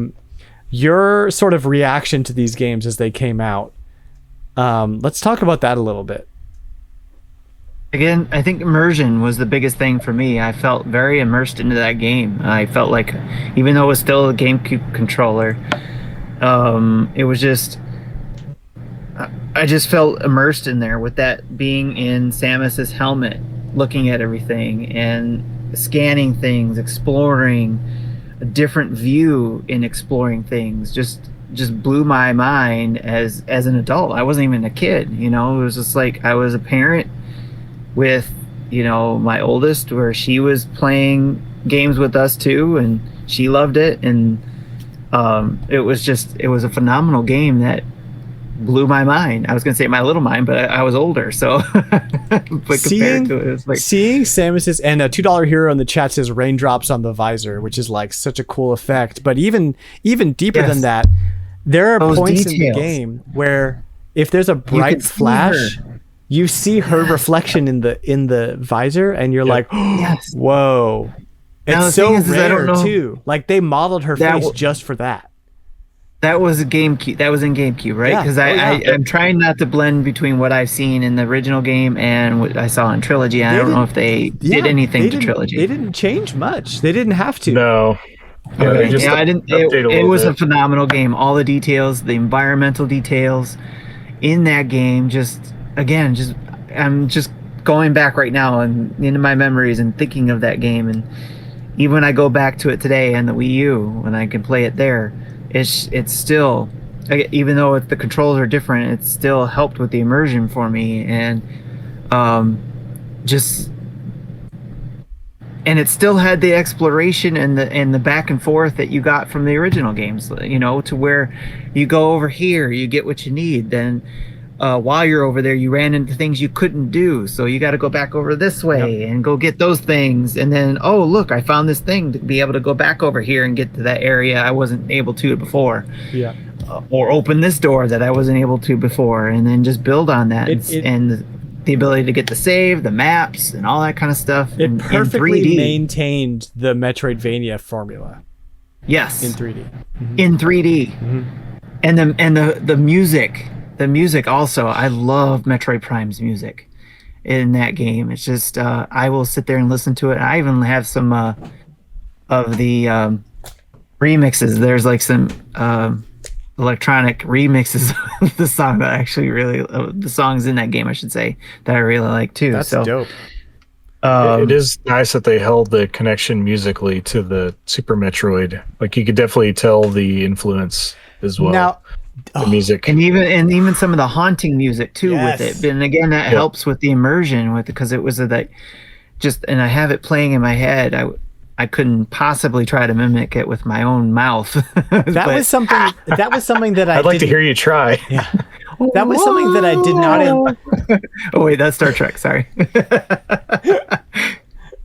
your sort of reaction to these games as they came out. Let's talk about that a little bit. Again, I think immersion was the biggest thing for me. I felt very immersed into that game. I felt like, even though it was still a GameCube controller, it was just... I just felt immersed in there with that being in Samus's helmet, looking at everything and scanning things, exploring a different view in exploring things. Just blew my mind as an adult. I wasn't even a kid, It was just like I was a parent with, my oldest, where she was playing games with us too, and she loved it, and it was a phenomenal game that blew my mind. I was gonna say my little mind, but I was older, so but seeing to it, it's like seeing Samus's, and a $2 hero in the chat says raindrops on the visor, which is like such a cool effect. But even deeper than that, there are those points details in the game where if there's a bright flash, you see her reflection in the visor, and you're like, yes, whoa. Now, it's so I don't rare know. too. Like, they modeled her face just for that. That was a GameCube. That was in GameCube, right? Because I'm trying not to blend between what I've seen in the original game and what I saw in Trilogy. I don't know if they did anything to Trilogy. They didn't change much. They didn't have to. No. Yeah, okay. just I didn't. It was a phenomenal game. All the details, the environmental details in that game. I'm just going back right now and into my memories and thinking of that game. And even when I go back to it today on the Wii U, when I can play it there, it's still, even though the controls are different, it still helped with the immersion for me, and it still had the exploration and the back and forth that you got from the original games, to where you go over here, you get what you need, then while you're over there you ran into things you couldn't do, so you got to go back over this way and go get those things, and then, oh look, I found this thing to be able to go back over here and get to that area I wasn't able to before, or open this door that I wasn't able to before, and then just build on that, and the ability to get the save, the maps, and all that kind of stuff. It perfectly maintained the Metroidvania formula. Yes, in 3D. Mm-hmm. In 3D, mm-hmm. and the music. The music also, I love Metroid Prime's music in that game. It's just, I will sit there and listen to it. I even have some of the remixes. There's like some electronic remixes of the song that I actually really, the songs in that game, I should say, that I really like too. That's dope. It is nice that they held the connection musically to the Super Metroid. Like, you could definitely tell the influence as well. Now, the music. And even some of the haunting music too Yes. with it. And again, that helps with the immersion with it, because it was that and I have it playing in my head. I couldn't possibly try to mimic it with my own mouth. that was something that I'd like to hear you try. Yeah. That was something that I did not. Oh wait, that's Star Trek. Sorry.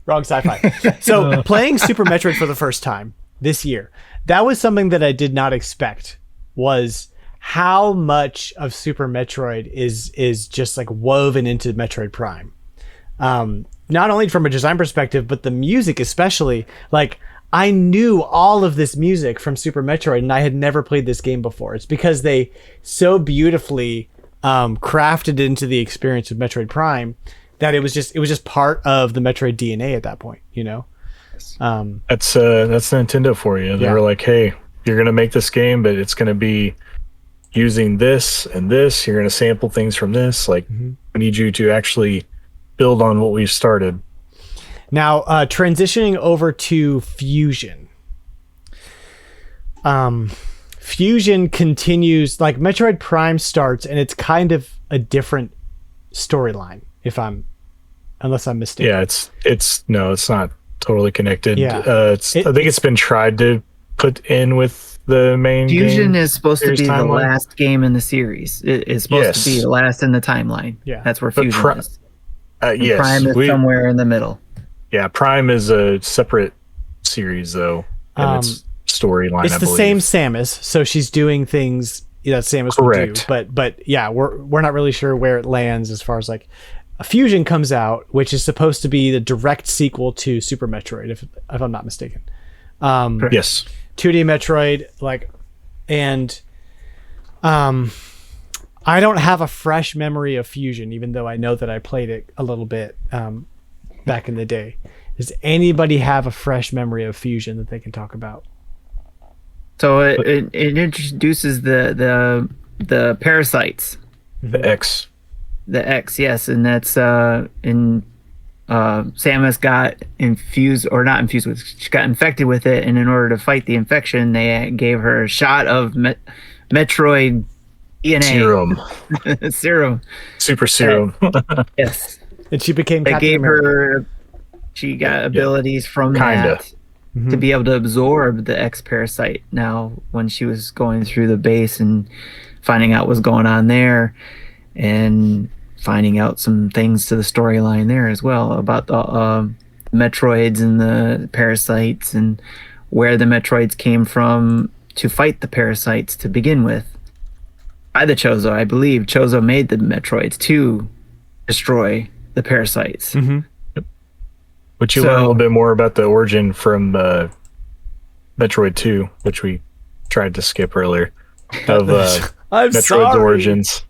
Wrong sci-fi. So playing Super Metroid for the first time this year, that was something that I did not expect, was how much of Super Metroid is just like woven into Metroid Prime. Not only from a design perspective, but the music especially. Like, I knew all of this music from Super Metroid, and I had never played this game before. It's because they so beautifully crafted into the experience of Metroid Prime that it was just part of the Metroid DNA at that point, you know? That's Nintendo for you. They were like, hey, you're going to make this game, but it's going to be using this and this. You're going to sample things from this. Like, we need you to actually build on what we've started. Now, transitioning over to Fusion. Fusion continues, like Metroid Prime starts, and it's kind of a different storyline, unless I'm mistaken. Yeah, it's not totally connected. Yeah. I think it's been tried to put in with the main Fusion game is supposed to be timeline. the last game in the series. It is supposed to be the last in the timeline. Yeah. That's where But Fusion is. Yes, Prime is somewhere in the middle. Yeah, Prime is a separate series though, and its storyline. It's I the believe. same Samus, so she's doing things that Samus Correct. would do. But yeah, we're not really sure where it lands as far as like a Fusion comes out, which is supposed to be the direct sequel to Super Metroid, if I'm not mistaken. Yes. 2D Metroid, I don't have a fresh memory of Fusion, even though I know that I played it a little bit back in the day. Does anybody have a fresh memory of Fusion that they can talk about? So it introduces the parasites. The X. The X, yes, and that's Samus got infused, or not infused with, she got infected with it, and in order to fight the infection, they gave her a shot of Metroid DNA. Serum. Super serum. Yes. And she became They Captain gave America. she got abilities from Kinda. that to be able to absorb the X parasite. Now, when she was going through the base and finding out what's going on there, and finding out some things to the storyline there as well about the Metroids and the parasites and where the Metroids came from to fight the parasites to begin with. By the Chozo, I believe Chozo made the Metroids to destroy the parasites. But you learn a little bit more about the origin from Metroid 2, which we tried to skip earlier, of Metroid's origins.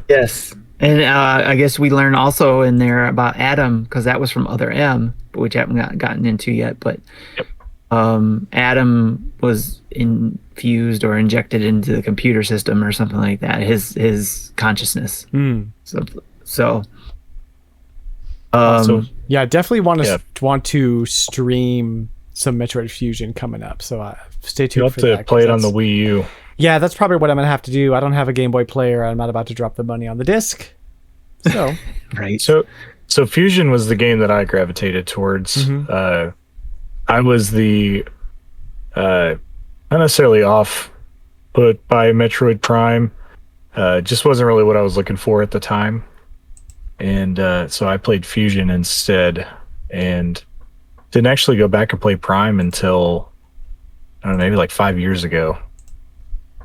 Yes. And I guess we learn also in there about Adam, because that was from Other M, which I haven't gotten into yet. But Adam was infused or injected into the computer system or something like that. His consciousness. So yeah, definitely want to stream some Metroid Fusion coming up. So stay tuned. You'll have to play it on the Wii U. Yeah, that's probably what I'm gonna have to do. I don't have a Game Boy player. I'm not about to drop the money on the disc. So right. So Fusion was the game that I gravitated towards. I was not necessarily off put by Metroid Prime. Just wasn't really what I was looking for at the time. And so I played Fusion instead, and didn't actually go back and play Prime until, I don't know, maybe like 5 years ago.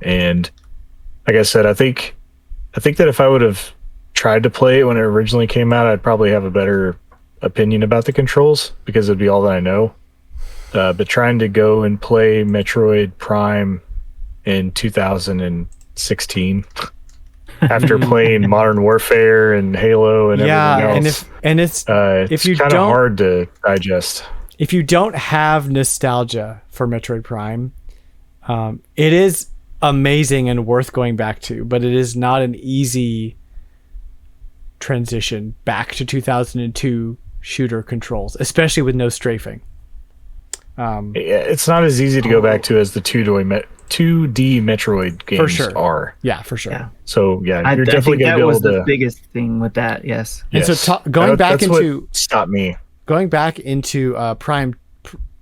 And like I said, I think that if I would have tried to play it when it originally came out, I'd probably have a better opinion about the controls, because it'd be all that I know. But trying to go and play Metroid Prime in 2016 after playing Modern Warfare and Halo and everything else, if you kind of hard to digest. If you don't have nostalgia for Metroid Prime, it is amazing and worth going back to, but it is not an easy transition back to 2002 shooter controls, especially with no strafing. It's not as easy to go back to as the 2D Metroid games For sure. are. Yeah, for sure. Yeah. So yeah, I you're definitely think going to that be able was the to. biggest thing with that. Yes. And Yes. so going back That's into what stopped me. going back into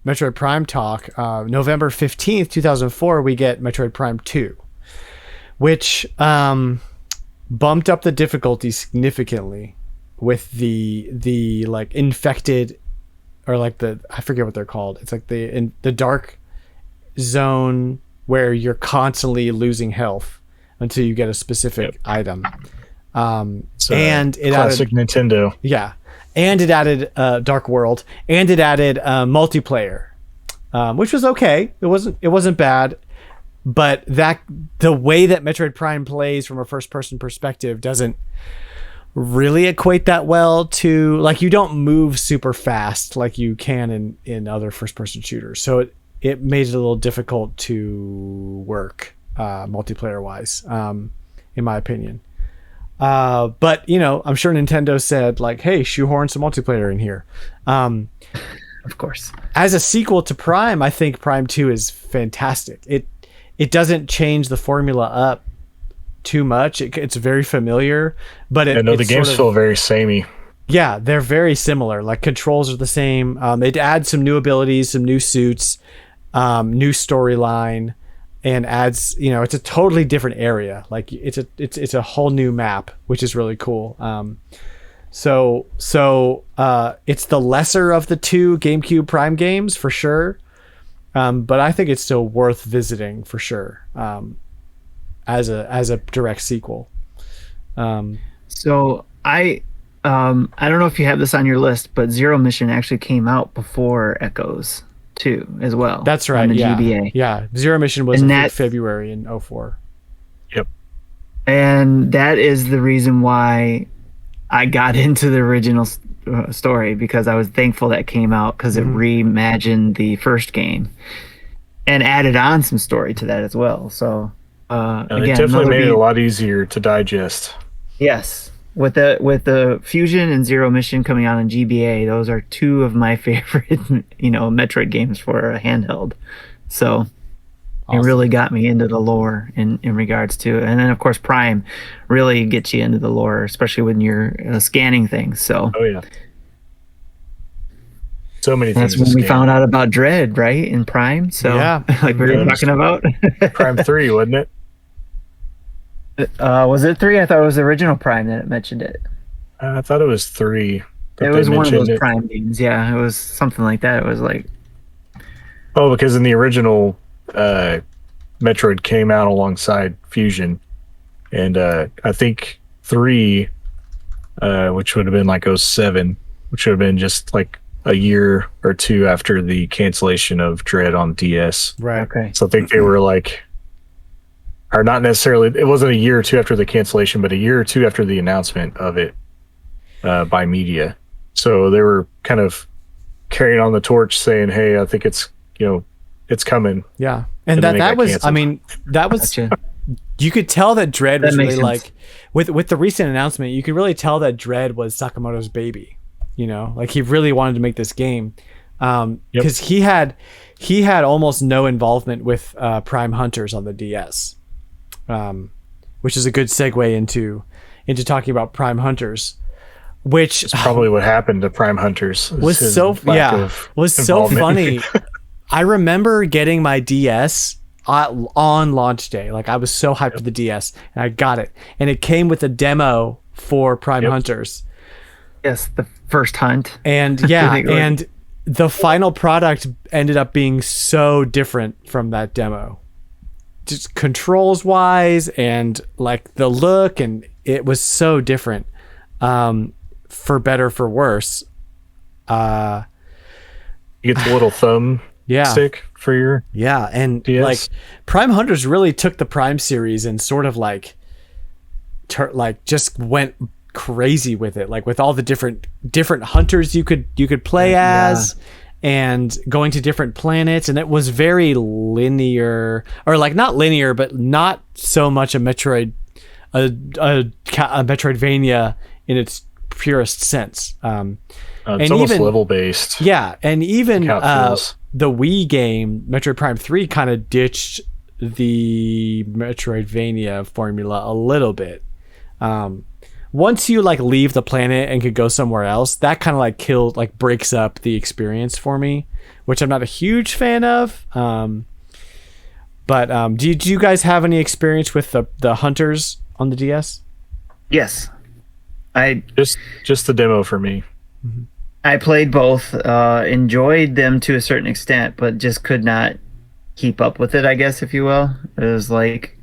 Metroid Prime talk, November 15th, 2004, we get Metroid Prime 2, which bumped up the difficulty significantly with the like infected, or like I forget what they're called. It's like the dark zone where you're constantly losing health until you get a specific item. And it classic added, Nintendo. yeah, and it added Dark World, and it added multiplayer, which was okay. It wasn't bad, but the way that Metroid Prime plays from a first-person perspective doesn't really equate that well to, like, you don't move super fast like you can in other first-person shooters. So it made it a little difficult to work multiplayer-wise, in my opinion. But I'm sure Nintendo said, like, hey, shoehorn some multiplayer in here. Of course. As a sequel to Prime, I think Prime 2 is fantastic. It doesn't change the formula up too much. It's very familiar, but the games feel very samey. Yeah, they're very similar. Like, controls are the same. It adds some new abilities, some new suits, new storyline, and adds, it's a totally different area. Like, it's a whole new map, which is really cool. So it's the lesser of the two GameCube Prime games for sure. But I think it's still worth visiting for sure. As a direct sequel. So I don't know if you have this on your list, but Zero Mission actually came out before Echoes 2 as well. That's right. On the Yeah. GBA. Yeah. Zero Mission was And in February in 04. Yep. And that is the reason why I got into the original story, because I was thankful that came out, because it reimagined the first game and added on some story to that as well. So again, it definitely made it a lot easier to digest. Yes, with the Fusion and Zero Mission coming out on GBA, those are two of my favorite Metroid games for a handheld. So it really got me into the lore in regards to it. And then of course Prime really gets you into the lore, especially when you're scanning things. So Oh yeah, so many things. that's when we found out about Dread, right, in Prime. So Yeah. like we were talking about. Prime 3, wasn't it? Was it 3? I thought it was the original Prime that mentioned it. I thought it was 3. It was one of those Prime games. Yeah, it was something like that. It was like, Oh, because in the original, Metroid came out alongside Fusion, and I think 3, which would have been like 07, which would have been just like a year or two after the cancellation of Dread on DS. Right. okay. So I think they were like, or not necessarily, it wasn't a year or two after the cancellation, but a year or two after the announcement of it by media. So they were kind of carrying on the torch saying, hey, I think it's coming. Yeah. And then it that got was, canceled. I mean, that was, Gotcha. you could tell that Dread That was makes really sense. like, with the recent announcement, you could really tell that Dread was Sakamoto's baby. Like, he really wanted to make this game. Because he had almost no involvement with Prime Hunters on the DS. Which is a good segue into talking about Prime Hunters, which It's probably what happened to Prime Hunters. was his so lack of so involvement. funny. I remember getting my DS on launch day. Like, I was so hyped for the DS, and I got it, and it came with a demo for Prime Hunters. Yes, the first hunt. And and the final product ended up being so different from that demo, just controls wise and like the look, and it was so different, for better for worse. You get the little thumb stick for your and DS. like Prime Hunters really took the Prime series and sort of like just went crazy with it, like with all the different hunters you could play as, and going to different planets, and it was very linear, or like not linear, but not so much a Metroidvania in its purest sense. It's almost level based. Yeah, and even the Wii game Metroid Prime 3 kind of ditched the Metroidvania formula a little bit. Once you like leave the planet and could go somewhere else, that kind of like breaks up the experience for me, which I'm not a huge fan of. But did you guys have any experience with the Hunters on the DS? Yes, I just the demo for me. I played both, enjoyed them to a certain extent, but just could not keep up with it, I guess, if you will. It was like,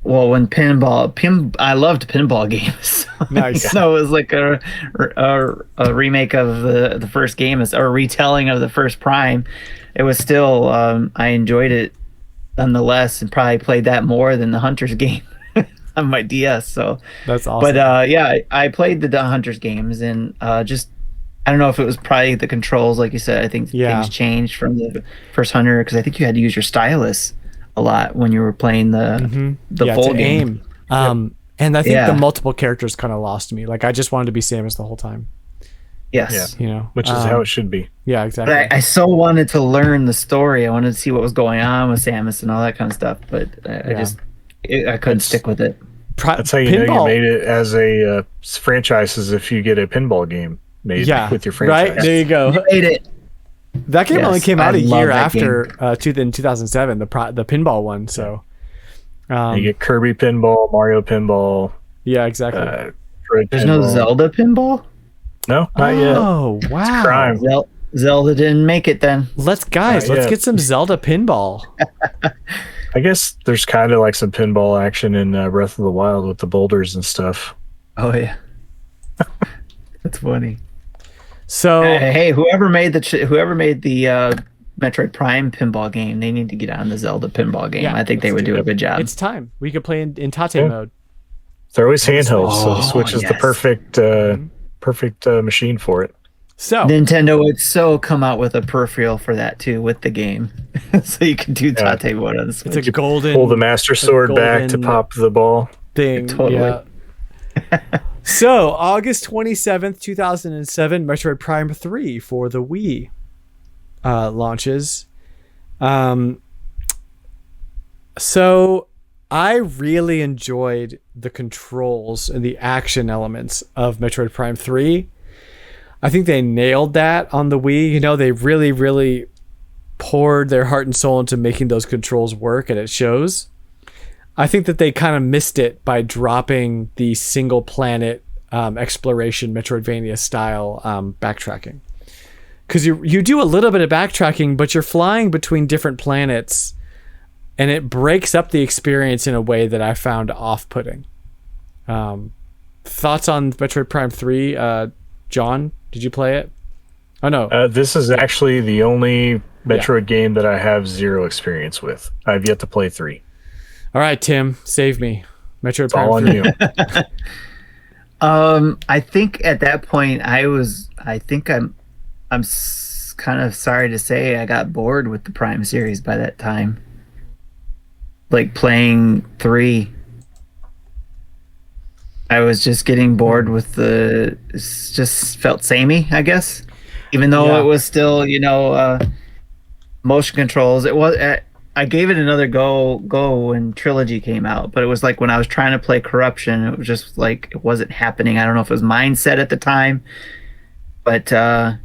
well, when I loved pinball games. Nice. So it was like a remake of the first game, or a retelling of the first Prime. It was still, I enjoyed it nonetheless, and probably played that more than the Hunters game on my DS. So that's awesome. But yeah, I played the Hunters games, and just, I don't know if it was probably the controls, like you said. I think things changed from the first Hunter, because I think you had to use your stylus a lot when you were playing the full game. Aim. And I think the multiple characters kind of lost me. Like I just wanted to be Samus the whole time. Yes. You know, which is how it should be. Yeah, exactly. But I so wanted to learn the story. I wanted to see what was going on with Samus and all that kind of stuff. But I couldn't stick with it. That's how you know you made it as a franchise, is if you get a pinball game made with your franchise. Right? There you go. You made it. That game only came out a year after in 2007, the pinball one. So you get Kirby pinball, Mario pinball. Yeah, exactly. There's no Zelda pinball? No, not yet. Oh, wow. It's crime. Zelda didn't make it then. Let's get some Zelda pinball. I guess there's kind of like some pinball action in Breath of the Wild with the boulders and stuff. Oh yeah. That's funny. So hey, whoever made the Metroid Prime pinball game, they need to get on the Zelda pinball game. I think they would do a good job. It's time. We could play in Tate mode. They're always handheld, so the Switch is the perfect machine for it. So Nintendo would come out with a peripheral for that too, with the game, so you can do Tate mode on the Switch. It's a golden. Pull the Master Sword back to pop the ball thing. Totally. Yeah. So August 27th, 2007, Metroid Prime 3 for the Wii launches. So I really enjoyed the controls and the action elements of Metroid Prime 3. I think they nailed that on the Wii. You know, they really, really poured their heart and soul into making those controls work, and it shows. I think that they kind of missed it by dropping the single planet exploration Metroidvania style backtracking. Because you do a little bit of backtracking, but you're flying between different planets, and it breaks up the experience in a way that I found off-putting. Thoughts on Metroid Prime 3? John, did you play it? Oh, no. This is actually the only Metroid game that I have zero experience with. I've yet to play 3. All right, Tim, save me. Metroid Prime all 3. on you. I think at that point I'm kind of sorry to say I got bored with the Prime series by that time. Like playing 3, I was just getting bored with it just felt samey, I guess. Even though it was still, motion controls. It was. I gave it another go when Trilogy came out, but it was like when I was trying to play Corruption, it was just like it wasn't happening. I don't know if it was mindset at the time, but I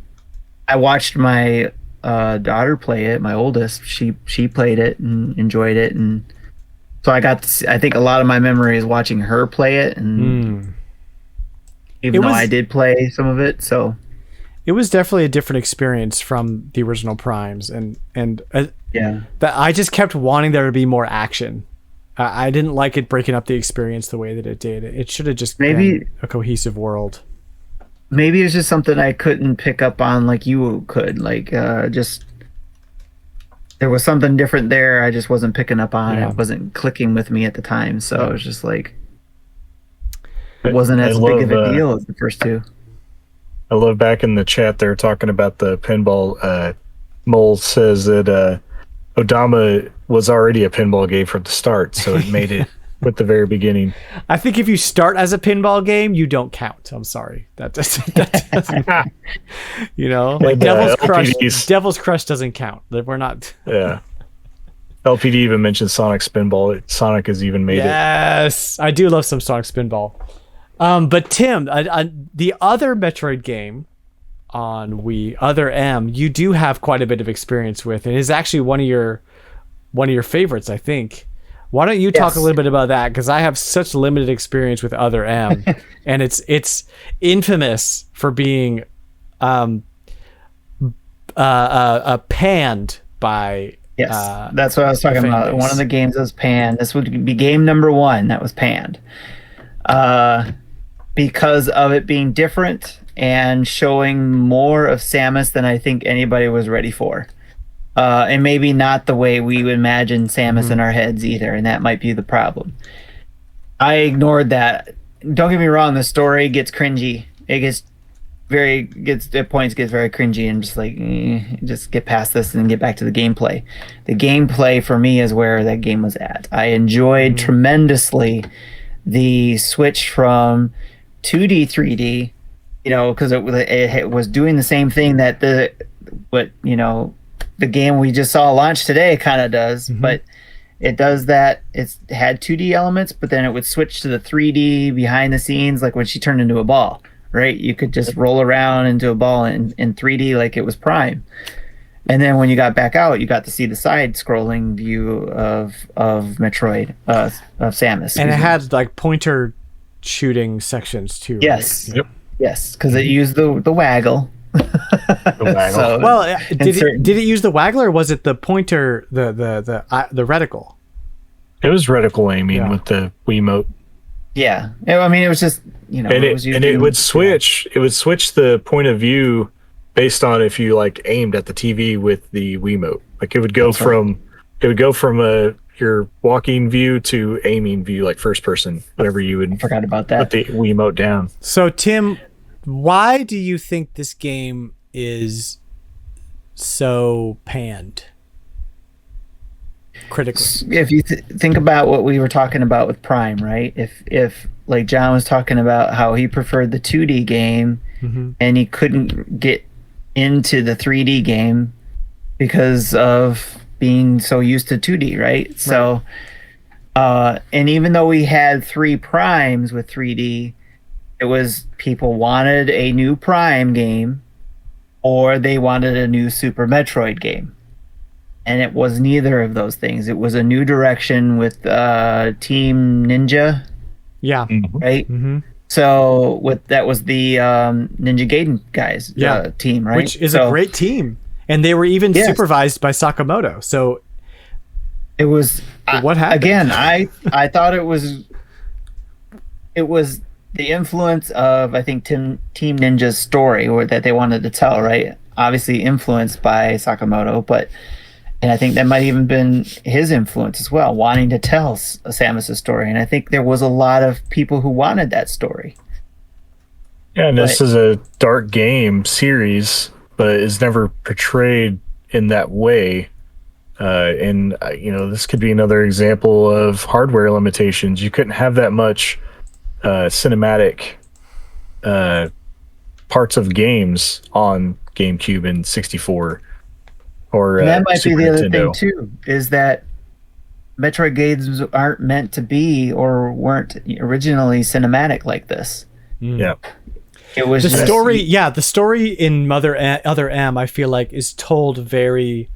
watched my daughter play it. My oldest, she played it and enjoyed it, and so I think a lot of my memory is watching her play it, and even though I did play some of it, so. It was definitely a different experience from the original Primes, and that I just kept wanting there to be more action. I didn't like it breaking up the experience the way that it did. It should have just been a cohesive world. Maybe it's just something I couldn't pick up on like you could. Like just there was something different there. I just wasn't picking up on. It wasn't clicking with me at the time. So it was just like it wasn't as big of a deal as the first two. I love back in the chat they're talking about the pinball. Mole says that Odama was already a pinball game from the start, so it made it with the very beginning. I think if you start as a pinball game, you don't count. I'm sorry. That doesn't you know, like LPDs. Devil's Crush doesn't count. We're not. Yeah. LPD even mentioned Sonic Spinball. Sonic has even made it. Yes, I do love some Sonic Spinball. But Tim, the other Metroid game on Wii, Other M, you do have quite a bit of experience with. It is actually one of your favorites, I think. Why don't you talk a little bit about that? Because I have such limited experience with Other M, and it's infamous for being panned by. Yes, that's what I was talking about. One of the games that was panned. This would be game number 1 that was panned, because of it being different and showing more of Samus than I think anybody was ready for. And maybe not the way we would imagine Samus in our heads either, and that might be the problem. I ignored that. Don't get me wrong, the story gets cringy. It gets at points gets very cringy, and just like just get past this and get back to the gameplay. The gameplay for me is where that game was at. I enjoyed tremendously the switch from 2D 3D, because it was doing the same thing that the game we just saw launch today kind of does, but it does that. It had 2D elements, but then it would switch to the 3D behind the scenes, like when she turned into a ball, right? You could just roll around into a ball in 3D like it was Prime. And then when you got back out, you got to see the side-scrolling view of Metroid, of Samus. And it had like pointer shooting sections too. Yes. Yep. Yes, because it used the waggle. So, well, did it use the waggle, or was it the pointer, the reticle? It was reticle aiming with the Wiimote. Yeah, I mean, it was just it would switch. It would switch the point of view based on if you like aimed at the TV with the Wiimote. Like it would go from your walking view to aiming view, like first person. Whatever you would. I forgot about that. Put the Wiimote down. So Tim, why do you think this game is so panned critically? If you think about what we were talking about with Prime, right? If like John was talking about how he preferred the 2D game and he couldn't get into the 3D game because of being so used to 2D, right? So, and even though we had 3 Primes with 3D, it was people wanted a new Prime game or they wanted a new Super Metroid game. And it was neither of those things. It was a new direction with Team Ninja. Yeah. Right? So that was the Ninja Gaiden guys team, right? Which is a great team. And they were even supervised by Sakamoto. So it was what happened? Again, I thought it was the influence of, I think, Team Ninja's story, or that they wanted to tell, right? Obviously influenced by Sakamoto, and I think that might even been his influence as well, wanting to tell Samus's story. And I think there was a lot of people who wanted that story. Yeah, and this is a dark game series, but is never portrayed in that way. This could be another example of hardware limitations. You couldn't have that much cinematic parts of games on GameCube and 64. Or and that might Super be the other Nintendo. thing too, is that Metroid games aren't meant to be, or weren't originally cinematic like this. Yeah. It was the story. Yeah, the story in Other M, I feel like, is told very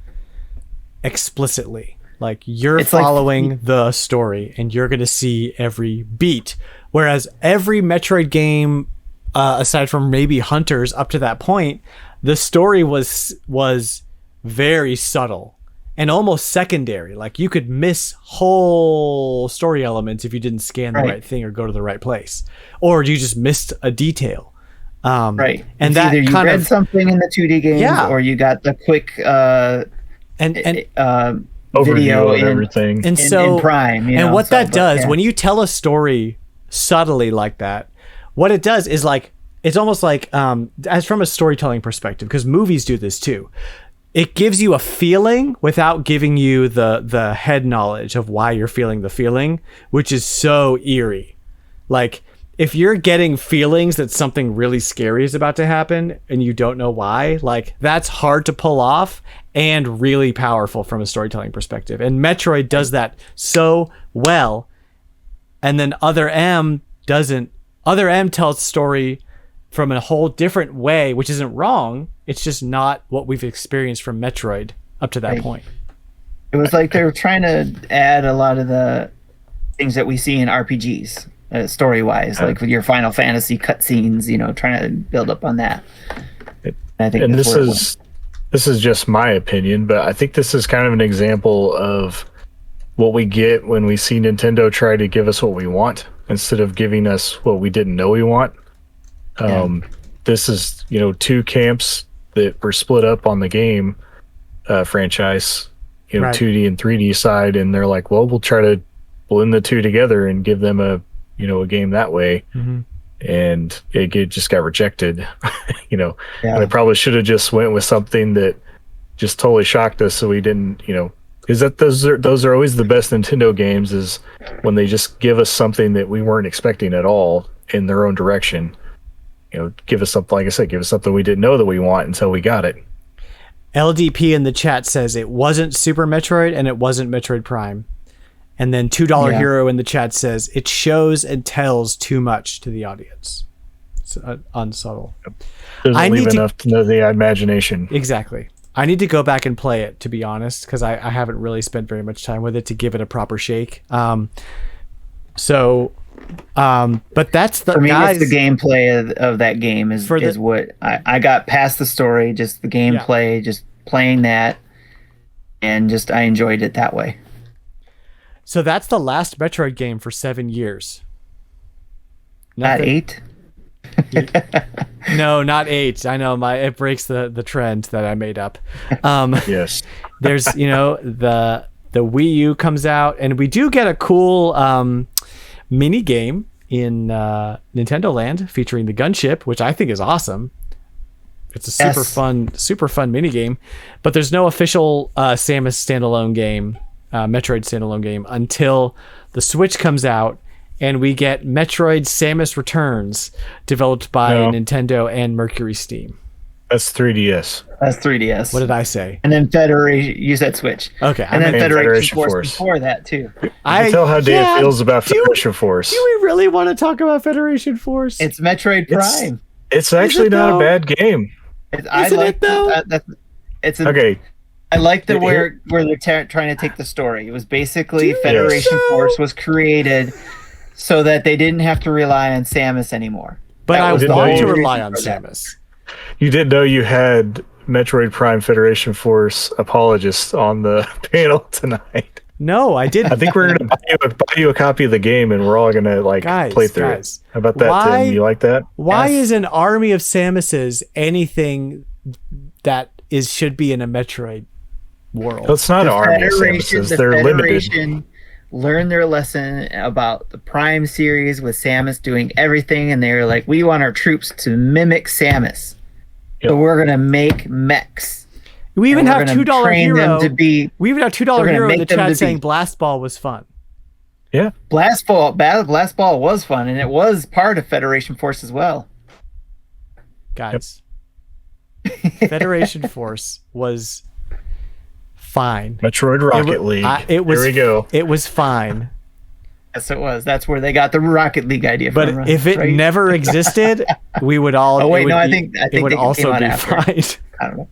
explicitly. Like you're following the story, and you're gonna see every beat. Whereas every Metroid game, aside from maybe Hunters, up to that point, the story was very subtle and almost secondary. Like you could miss whole story elements if you didn't scan the right thing or go to the right place, or you just missed a detail. Right. And it's that either you kind read of something in the 2D games, or you got the quick video of everything. And so in Prime. And what that does, when you tell a story subtly like that, what it does is like, it's almost like, as from a storytelling perspective, because movies do this too. it gives you a feeling without giving you the head knowledge of why you're feeling the feeling, which is so eerie. Like, if you're getting feelings that something really scary is about to happen and you don't know why, like, that's hard to pull off and really powerful from a storytelling perspective. And Metroid does that so well. And then Other M doesn't. Other M tells the story from a whole different way, which isn't wrong. It's just not what we've experienced from Metroid up to that point. It was like they were trying to add a lot of the things that we see in RPGs, story-wise, like with your Final Fantasy cutscenes, you know, trying to build up on that. I think and this is just my opinion, but I think this is kind of an example of what we get when we see Nintendo try to give us what we want instead of giving us what we didn't know we want. This is, you know, two camps that were split up on the game franchise, you know, 2D and 3D side, and they're like, well, we'll try to blend the two together and give them a game that way. And it just got rejected. You know, and I probably should have just went with something that just totally shocked us, so we didn't, you know, because those are always the best Nintendo games, is when they just give us something that we weren't expecting at all in their own direction. You know, give us something, like I said, give us something we didn't know that we want until we got it. LDP in the chat says it wasn't Super Metroid and it wasn't Metroid Prime. And then $2 Hero in the chat says it shows and tells too much to the audience. It's unsubtle. Doesn't leave enough to know the imagination. Exactly. I need to go back and play it, to be honest, because I haven't really spent very much time with it to give it a proper shake. But that's the, for me, guys, it's the gameplay of that game is what I got past the story, just the gameplay, just playing that, and just I enjoyed it that way. So that's the last Metroid game for 7 years. Not 8? No, not 8. I know it breaks the trend that I made up. Yes. There's, you know, the Wii U comes out, and we do get a cool mini game in Nintendo Land featuring the gunship, which I think is awesome. It's a super fun mini game, but there's no official Samus standalone game, Metroid standalone game, until the Switch comes out, and we get Metroid Samus Returns, developed by Nintendo and Mercury Steam. That's 3DS. That's 3DS. What did I say? And then Federation, you said Switch. Okay. And then Federation Force before that, too. I can tell how Dan feels about Federation Force. Do we really want to talk about Federation Force? It's Metroid Prime. It's actually not a bad game. I like it. Okay. I like where they're trying to take the story. It was basically Federation Force was created so that they didn't have to rely on Samus anymore. But I was going to rely on Samus. You didn't know you had Metroid Prime Federation Force apologists on the panel tonight. No, I didn't. I think we're going to buy you a copy of the game, and we're all going to play through it. How about that, Tim? You like that? Why is an army of Samuses anything that should be in a Metroid world? Well, it's not an army of Samuses. They're limited. Learn their lesson about the Prime series with Samus doing everything, and they were like, we want our troops to mimic Samus. Yep. So we're going to make mechs. We even have $2 Hero. We even have $2 Hero in the chat saying Blast Ball was fun. Yeah. Blast Ball was fun, and it was part of Federation Force as well. Guys, Federation Force was fine. Metroid Rocket League. Here we go. It was fine. Yes, it was. That's where they got the Rocket League idea from. But if it never existed, we would all. Oh wait, I think it would also be fine. I don't know.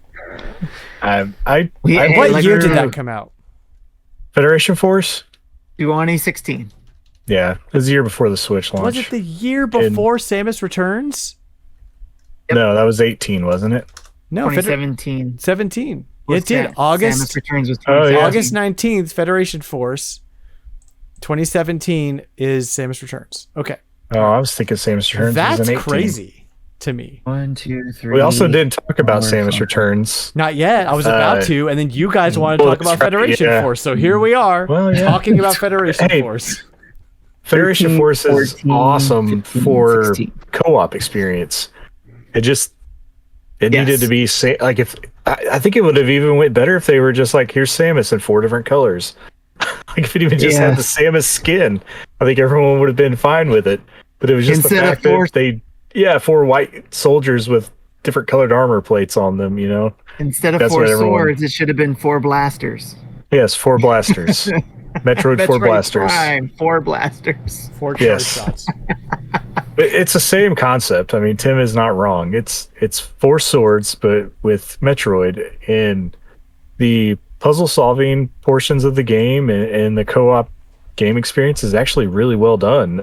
What year did that come out? Federation Force? 2016. Yeah, it was the year before the Switch launch. Was it the year before Samus Returns? Yep. No, that was 18, wasn't it? No, 2017. 17. It did. August. Samus Returns was August 19th, Federation Force. 2017 is Samus Returns. Okay. Oh, I was thinking Samus Returns was in 18. That's crazy to me. 1, 2, 3. We also did talk about Samus Returns. Not yet. I was about to, and then you guys wanted to talk about Federation Force. So here we are talking about Federation Force. Federation Force is awesome 15, for 16. Co-op experience. It needed to be I think it would have even went better if they were just like, here's Samus in 4 different colors. Like if it even just had the Samus skin, I think everyone would have been fine with it. But it was just Instead the of fact that 4 white soldiers with different colored armor plates on them, you know? Instead of That's 4 what everyone- swords, it should have been 4 blasters. Yes, 4 blasters. Metroid 4 blasters. Prime, 4 blasters. 4 charge Yes. shots. But it's the same concept. I mean, Tim is not wrong. It's 4 swords, but with Metroid, and the puzzle solving portions of the game and the co-op game experience is actually really well done.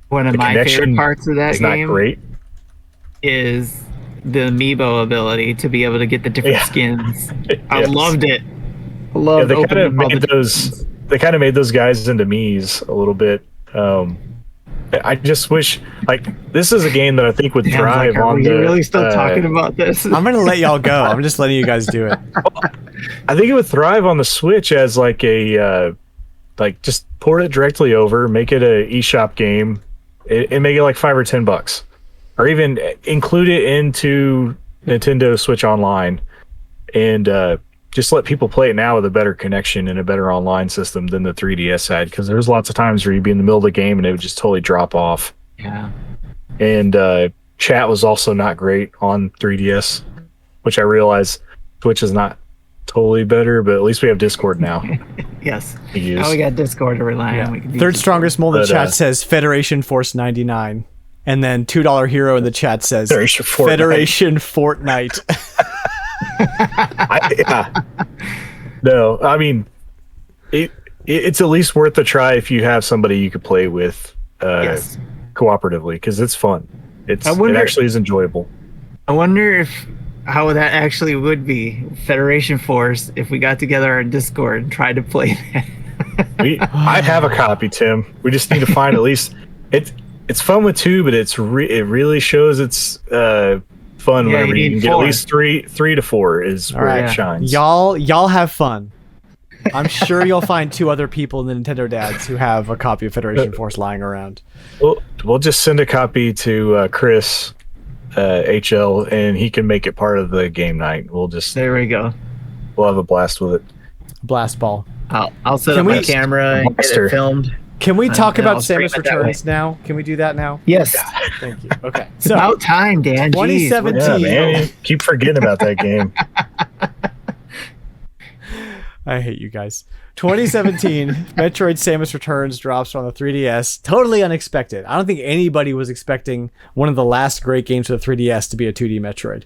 One of The my favorite connection parts of that It's not game great. is the amiibo ability to be able to get the different skins. I Yes. loved it. I Yeah, loved they kind opening of up all made the those. They kind of made those guys into me's a little bit. I just wish, like, this is a game that I think would Damn, thrive like, are on we the. really still talking about this? I'm gonna let y'all go. I'm just letting you guys do it. I think it would thrive on the Switch as like a, like just port it directly over, make it a eShop game, and make it like $5 or $10, or even include it into Nintendo Switch Online, and just let people play it now with a better connection and a better online system than the 3DS had. Because there's lots of times where you'd be in the middle of the game and it would just totally drop off. Yeah. And chat was also not great on 3DS, which I realize Twitch is not totally better, but at least we have Discord now. Yes. to use. Now we got Discord to rely on. We can use Third Discord. strongest mole in the But, chat says Federation Force 99. And then $2 hero in the chat says Federation Fortnite. Federation Fortnite. Yeah. No, I mean, it's at least worth a try if you have somebody you could play with Yes. cooperatively, because it's fun. It wonder- actually is enjoyable. I wonder how that actually would be Federation Force if we got together on Discord and tried to play that. I have a copy, Tim. We just need to find at least it's fun with 2, but it really shows it's fun Yeah, whenever you you need can get 4. at least 3 to 4 is where right. it shines. Y'all have fun. I'm sure you'll find 2 other people in the Nintendo dads who have a copy of Federation Force lying around. We'll just send a copy to Chris HL, and he can make it part of the game night. We'll There we go. have a blast with it. Blast ball. I'll set Can up we- my camera and get Blaster. it filmed. Can we talk And about I'll stream Samus it that Returns now? Can we do that now? Yes. Thank you. Okay. It's So about time, Dan. Jeez, 2017. Yeah, man, you keep forgetting about that game. I hate you guys. 2017, Metroid Samus Returns drops on the 3DS. Totally unexpected. I don't think anybody was expecting one of the last great games for the 3DS to be a 2D Metroid.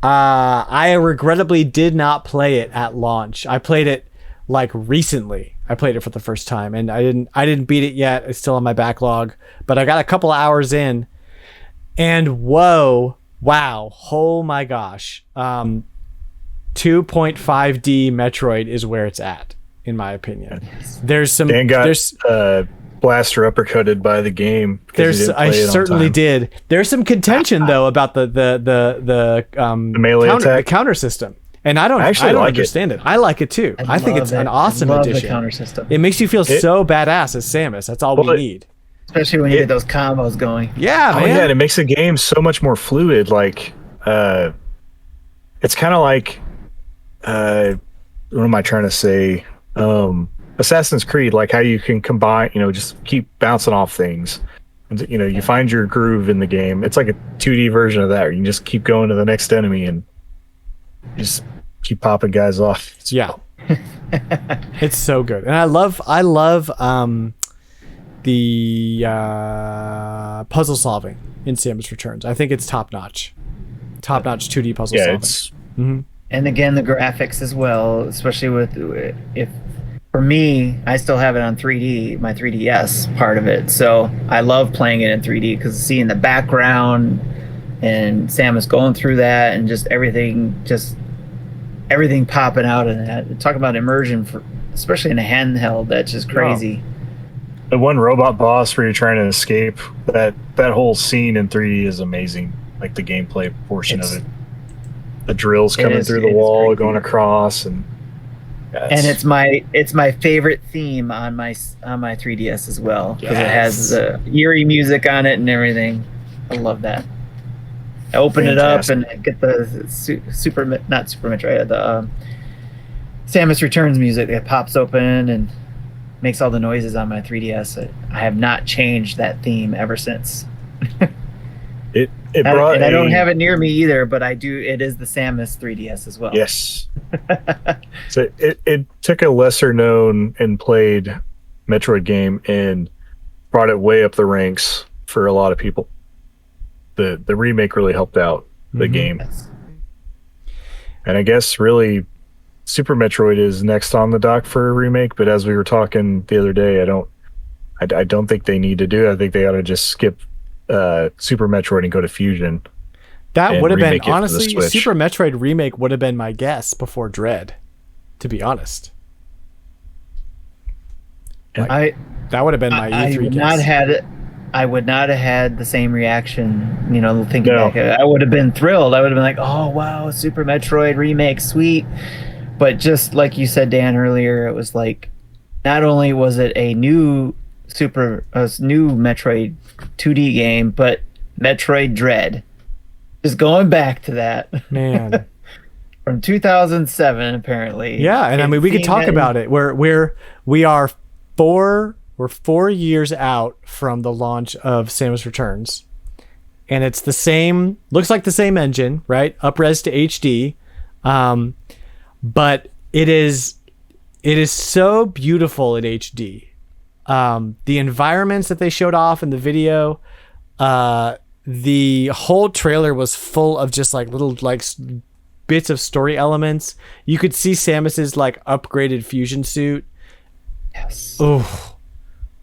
I regrettably did not play it at launch. I played it like recently. I played it for the first time, and I didn't beat it yet. It's still on my backlog, but I got a couple of hours in, and wow, oh my gosh. 2.5D Metroid is where it's at, in my opinion. There's some Dan got there's blaster uppercutted by the game. I certainly did. There's some contention though about the melee attack? the counter system. And I don't actually like like it. understand it. I like it too. I think it's an awesome I love addition. the counter system, It makes you feel so badass as Samus. That's all we need. especially when you get those combos going. Yeah, Oh man. yeah, and it makes the game so much more fluid. Like, it's kind of like, what am I trying to say? Assassin's Creed, like how you can combine, just keep bouncing off things. You find your groove in the game. It's like a 2D version of that. Where you can just keep going to the next enemy and just keep popping guys off. Yeah. It's so good. And I love the puzzle solving in Samus Returns. I think it's top notch 2D puzzle solving. It's And again, the graphics as well, especially if for me, I still have it on 3D, my 3DS part of it. So I love playing it in 3D because seeing the background and Samus going through that and just everything popping out in that. Talk about immersion especially in a handheld. That's just crazy. the one robot boss where you're trying to escape. That whole scene in 3D is amazing. Like the gameplay portion of it. The drills coming through the wall, going across, and it's my favorite theme on my 3DS as well because it has the eerie music on it and everything. I love that. I open it up Fantastic. and I get the not Super Metroid, the Samus Returns music that pops open and makes all the noises on my 3DS. I have not changed that theme ever since. It brought and I don't have it near me either, but I do. It is the Samus 3DS as well. Yes. So it took a lesser known and played Metroid game and brought it way up the ranks for a lot of people. The remake really helped out the game. Yes. And I guess really Super Metroid is next on the dock for a remake, but as we were talking the other day, I don't think they need to do it. I think they ought to just skip Super Metroid and go to Fusion. That would have been, remake it for the honestly, Switch. Super Metroid remake would have been my guess before Dread, to be honest. I That would have been my I E3 would guess. not had it. I would not have had the same reaction. Thinking No. back, I would have been thrilled. I would have been like, "Oh wow, Super Metroid remake, sweet!" But just like you said, Dan, earlier, it was like, not only was it a new Metroid 2D game, but Metroid Dread. Just going back to that, Man. from 2007, apparently. Yeah, and I mean, we could talk about it. We're 4 years out from the launch of Samus Returns, and it's the same. Looks like the same engine, right? Up-res to HD, but it is so beautiful in HD. The environments that they showed off in the video, the whole trailer was full of just like little bits of story elements. You could see Samus's like upgraded fusion suit. Yes. Oh,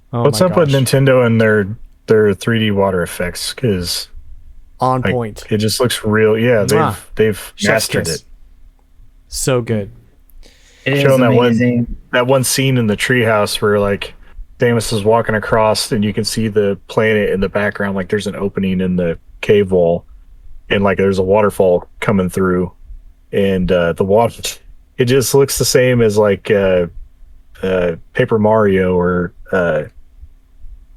What's my up with gosh. Nintendo and their 3D water effects? Because On point. it just looks real. Yeah, Mwah. they've Chef's mastered kiss. it. So good. It is Showing amazing. that one scene in the treehouse where like Samus is walking across and you can see the planet in the background. Like there's an opening in the cave wall, and like there's a waterfall coming through, and the water, it just looks the same as like Paper Mario or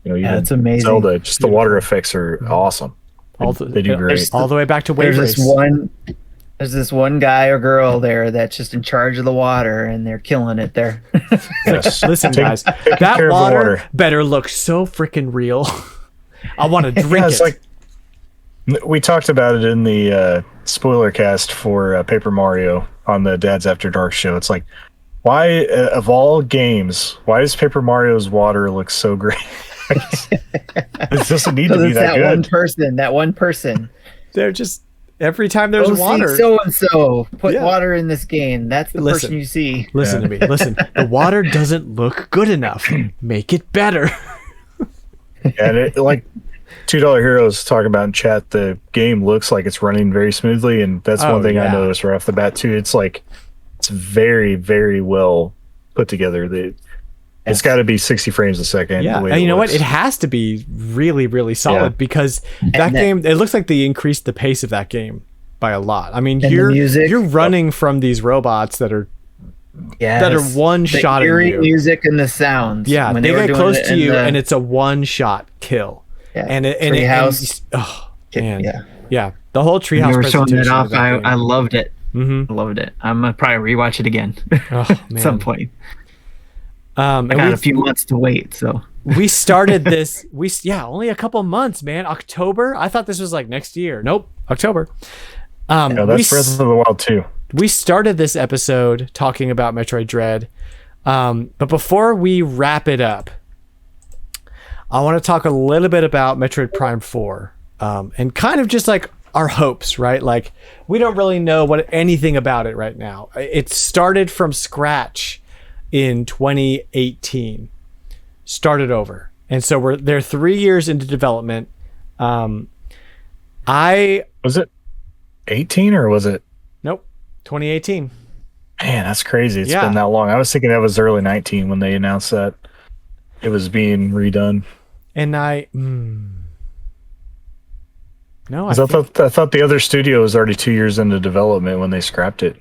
even It's amazing. Zelda. Just the water effects are awesome. All They do great. all the way back to Wave There's Race. there's this one guy or girl there that's just in charge of the water, and they're killing it there. Yes. Listen, guys, taking that care of the water better look so freaking real. I want to drink Yeah, it's it. like we talked about it in the spoiler cast for Paper Mario on the Dad's After Dark show. It's like, why of all games, why does Paper Mario's water look so great? It doesn't need to Because be it's that that good. one person. They're just every time there's Go water. see so and so put Yeah. water in this game. That's the Listen. person you see. Listen to me. Listen. The water doesn't look good enough. Make it better. And it, like $2 Heroes talking about in chat, the game looks like it's running very smoothly, and that's Oh, one thing I yeah. noticed right off the bat too. It's like it's very, very well put together. It's got to be 60 frames a second. Yeah, the way and it you know what? looks. It has to be really, really solid Yeah. because that that- game. It looks like they increased the pace of that game by a lot. I mean, And the you're music. running from these robots that are Yes. one the shot at eerie you. music and the sounds. Yeah, when they were get doing close it to in you, the- and it's a one-shot kill. yeah, And it Treehouse. oh man, Yeah. yeah, the whole When treehouse you were showing presentation. that of off. that I loved it. mm-hmm. I loved it. I'm gonna probably rewatch it again Oh at man. some point. I I got a few months to wait, so we started this. Only a couple months, man. October. I thought this was like next year. Nope, October. No, that's Breath of the Wild too. We started this episode talking about Metroid Dread, but before we wrap it up, I want to talk a little bit about Metroid Prime 4, and kind of just like our hopes, right? Like we don't really know anything about it right now. It started from scratch in 2018, started over, and so they're 3 years into development. Was it 18 or was it? Nope, 2018. Man, that's crazy. It's Yeah. been that long. I was thinking that was early 19 when they announced that it was being redone. And no, 'Cause I thought the other studio was already 2 years into development when they scrapped it,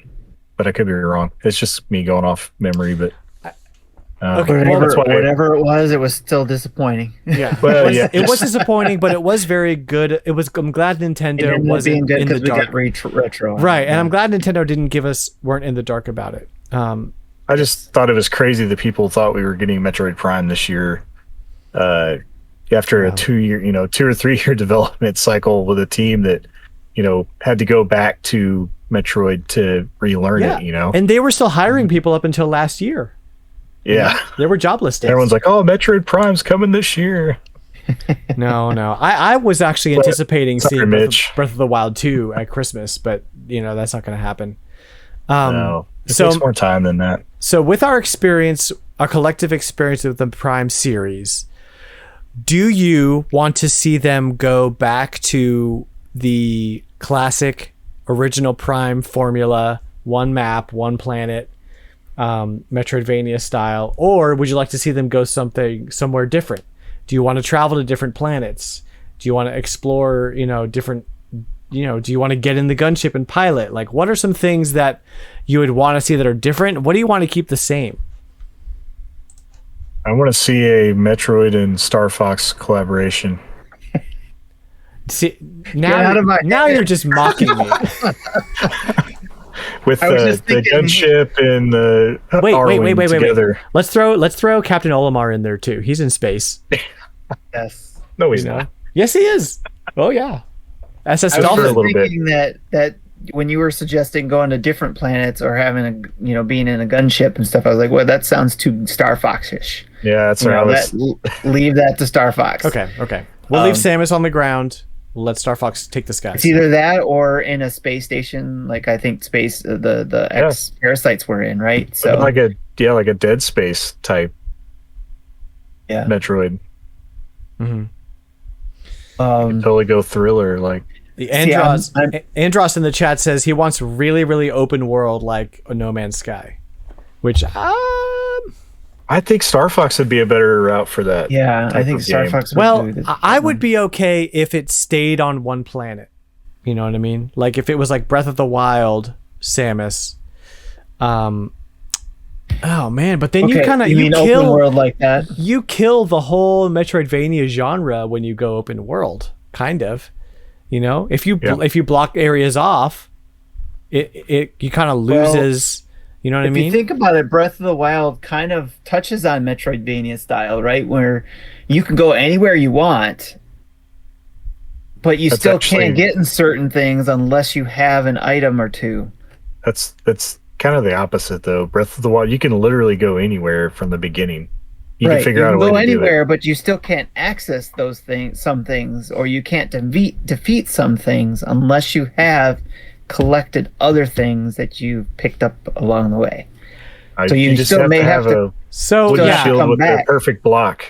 but I could be wrong. It's just me going off memory, but Okay, well, that's why Whatever it was still disappointing. yeah. Well, It was disappointing, but it was very good. I'm glad It Nintendo ended up being wasn't good in the because we dark. got retro. on Right, it, and yeah. I'm glad Nintendo weren't in the dark about it. I just thought it was crazy that people thought we were getting Metroid Prime this year. After a 2 or 3 year development cycle with a team that, had to go back to Metroid to relearn Yeah, it, and they were still hiring people up until last year. Yeah. There were job listings. Everyone's like, oh, Metroid Prime's coming this year. No. I was actually anticipating Sorry, seeing Mitch. Breath of the Wild 2 at Christmas, but that's not going to happen. No. It so- takes more time than that. So with our collective experience with the Prime series, do you want to see them go back to the classic original Prime formula, one map, one planet, Metroidvania style, or would you like to see them go somewhere different? Do you want to travel to different planets? Do you want to explore, different, do you want to get in the gunship and pilot? Like, what are some things that you would want to see that are different? What do you want to keep the same? I want to see a Metroid and Star Fox collaboration. See, out of my now head. you're just mocking me. With I was the just thinking- gunship and the Wait. together. Let's throw Captain Olimar in there too. He's in space. Yes. No, he's You know? not. Yes, he is. Oh yeah. SS I was Dolphin. just a little bit. thinking that when you were suggesting going to different planets or having being in a gunship and stuff, I was like, well, that sounds too Star Fox-ish. Yeah, that's right. Leave that to Star Fox. Okay. We'll leave Samus on the ground. We'll let Star Fox take the skies. It's either that or in a space station, like I think space the X parasites were in, right? So like a Dead Space type yeah, Metroid. Mm-hmm. Totally go thriller like. The Andros in the chat says he wants really, really open world like a No Man's Sky, which I think Star Fox would be a better route for that. yeah, I type think of Star game. Fox. well, I would be okay if it stayed on one planet. You know what I mean? Like if it was like Breath of the Wild, Samus. Oh man, but then you mean open kill world like that. you kill the whole Metroidvania genre when you go open world, kind of. If you block areas off, it you kind of loses. You know what I If mean? you think about it, Breath of the Wild kind of touches on Metroidvania style, right? Where you can go anywhere you want, but you That's still actually- can't get in certain things unless you have an item or two. That's kind of the opposite though. Breath of the Wild, you can literally go anywhere from the beginning. You can figure out a way go to do anywhere, it. but you still can't access those things, some things, or you can't defeat some things unless you have collected other things that you picked up along the way. So you just still may have to- a So wooden yeah, shield come with back. a perfect block.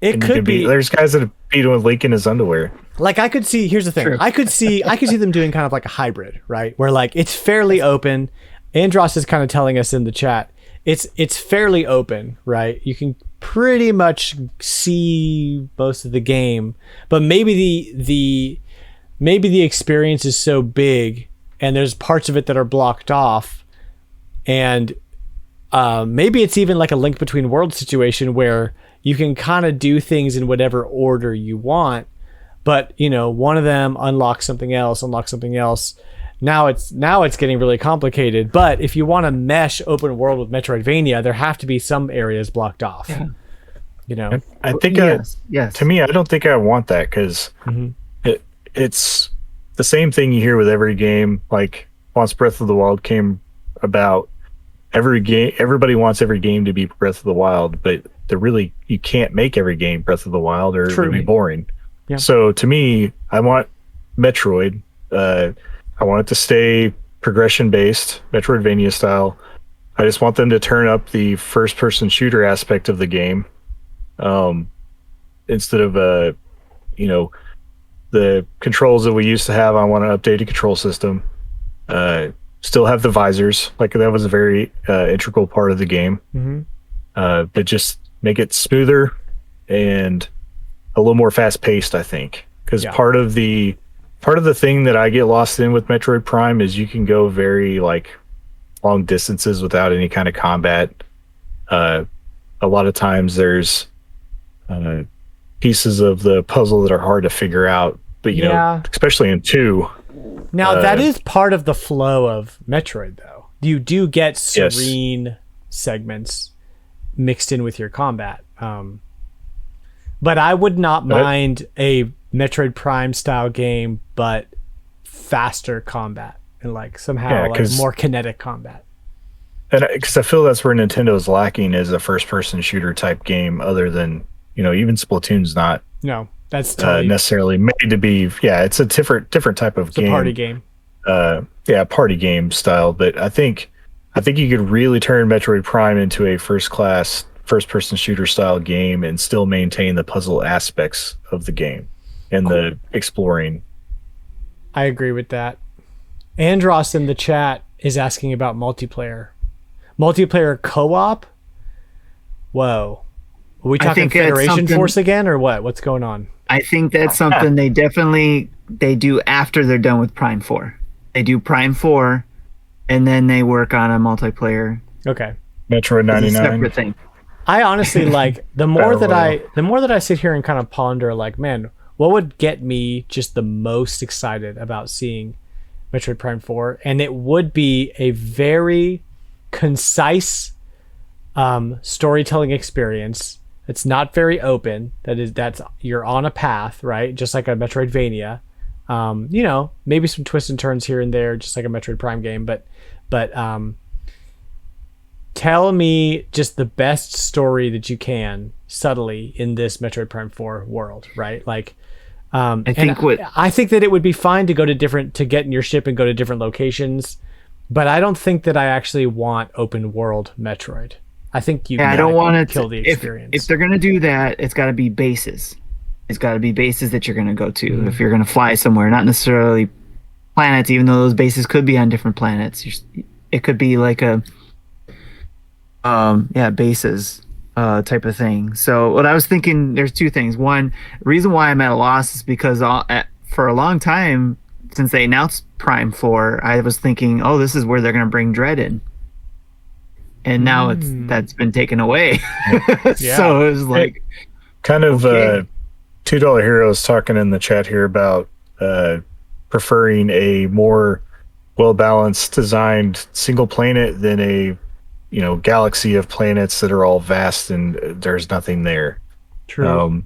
it And you could can be. There's guys that have beat him with leak in his underwear. Like I could see. Here's the thing. True. I could see them doing kind of like a hybrid, right? Where like it's fairly open. Andros is kind of telling us in the chat. It's fairly open, right? You can pretty much see most of the game, but maybe the experience is so big, and there's parts of it that are blocked off, and maybe it's even like a Link Between Worlds situation where you can kind of do things in whatever order you want, but one of them unlocks something else. Now it's getting really complicated. But if you want to mesh open world with Metroidvania, there have to be some areas blocked off. Yeah. I think Yes. to me, I don't think I want that because it's the same thing you hear with every game. Like once Breath of the Wild came about, everybody wants every game to be Breath of the Wild, but you can't make every game Breath of the Wild or it would be boring. Yeah. So to me, I want Metroid. I want it to stay progression based, Metroidvania style. I just want them to turn up the first person shooter aspect of the game. Instead of the controls that we used to have, I want an updated control system. Still have the visors, like that was a very integral part of the game. But just make it smoother and a little more fast paced, I think, because part of the thing that I get lost in with Metroid Prime is you can go very like long distances without any kind of combat. a lot of times there's pieces of the puzzle that are hard to figure out. But you know, especially in 2. Now that is part of the flow of Metroid, though. You do get serene segments mixed in with your combat. But I would not mind a Metroid Prime style game, but faster combat and like somehow like more kinetic combat. And because I feel that's where Nintendo is lacking, is a first-person shooter type game. Other than, you know, even Splatoon's not. No, that's totally necessarily made to be. Yeah, it's a different type of game. A party game. Party game style. But I think you could really turn Metroid Prime into a first-person shooter style game and still maintain the puzzle aspects of the game and the exploring. I agree with that. Andros in the chat is asking about multiplayer co-op. Whoa, are we talking Federation Force again, or what? What's going on? I think that's something they do after they're done with Prime 4. They do Prime 4, and then they work on a multiplayer. Okay. Metroid 99. Separate thing. I honestly like the more that I sit here and kind of ponder, like, man, what would get me just the most excited about seeing Metroid Prime 4? And it would be a very concise storytelling experience. It's not very open. That's you're on a path, right? Just like a Metroidvania. You know, maybe some twists and turns here and there, just like a Metroid Prime game, but tell me just the best story that you can subtly in this Metroid Prime 4 world, right? Like, I think that it would be fine to get in your ship and go to different locations, but I don't think that I actually want open world Metroid. I think I don't want to kill the experience. If they're going to do that, it's got to be bases. It's got to be bases that you're going to go to. Mm-hmm. If you're going to fly somewhere, not necessarily planets, even though those bases could be on different planets. It could be like a bases type of thing. So what I was thinking, there's two things. One, the reason why I'm at a loss is because for a long time since they announced Prime 4, I was thinking, oh, this is where they're going to bring Dread in. And now that's been taken away. So it was like kind of $2 Heroes talking in the chat here about preferring a more well-balanced designed single planet than a galaxy of planets that are all vast and there's nothing there. True.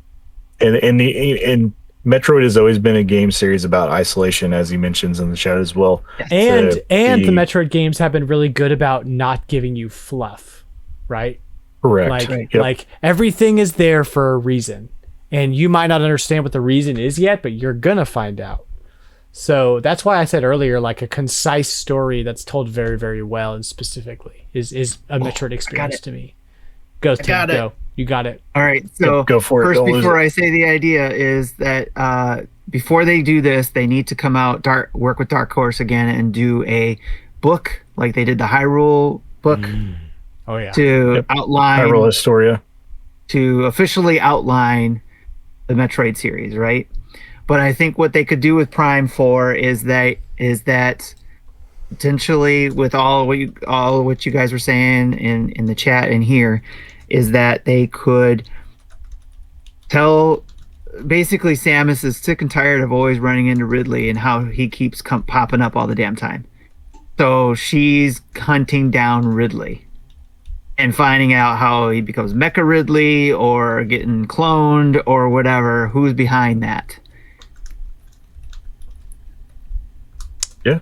And Metroid has always been a game series about isolation, as he mentions in the chat as well. And the Metroid games have been really good about not giving you fluff, right? Correct. Like everything is there for a reason, and you might not understand what the reason is yet, but you're gonna find out. So that's why I said earlier, like a concise story that's told very, very well and specifically is a Metroid experience to me. Go, Tim, go. You got it. All right. So go for it. First, before I say the idea, is that before they do this, they need to come out, work with Dark Horse again, and do a book like they did the Hyrule book. Oh yeah. To outline Hyrule Historia. To officially outline the Metroid series, right? But I think what they could do with Prime 4 is that potentially, with all what you guys were saying in the chat and here, is that they could tell basically Samus is sick and tired of always running into Ridley and how he keeps popping up all the damn time. So she's hunting down Ridley and finding out how he becomes Mecha Ridley or getting cloned or whatever. Who's behind that? Yeah.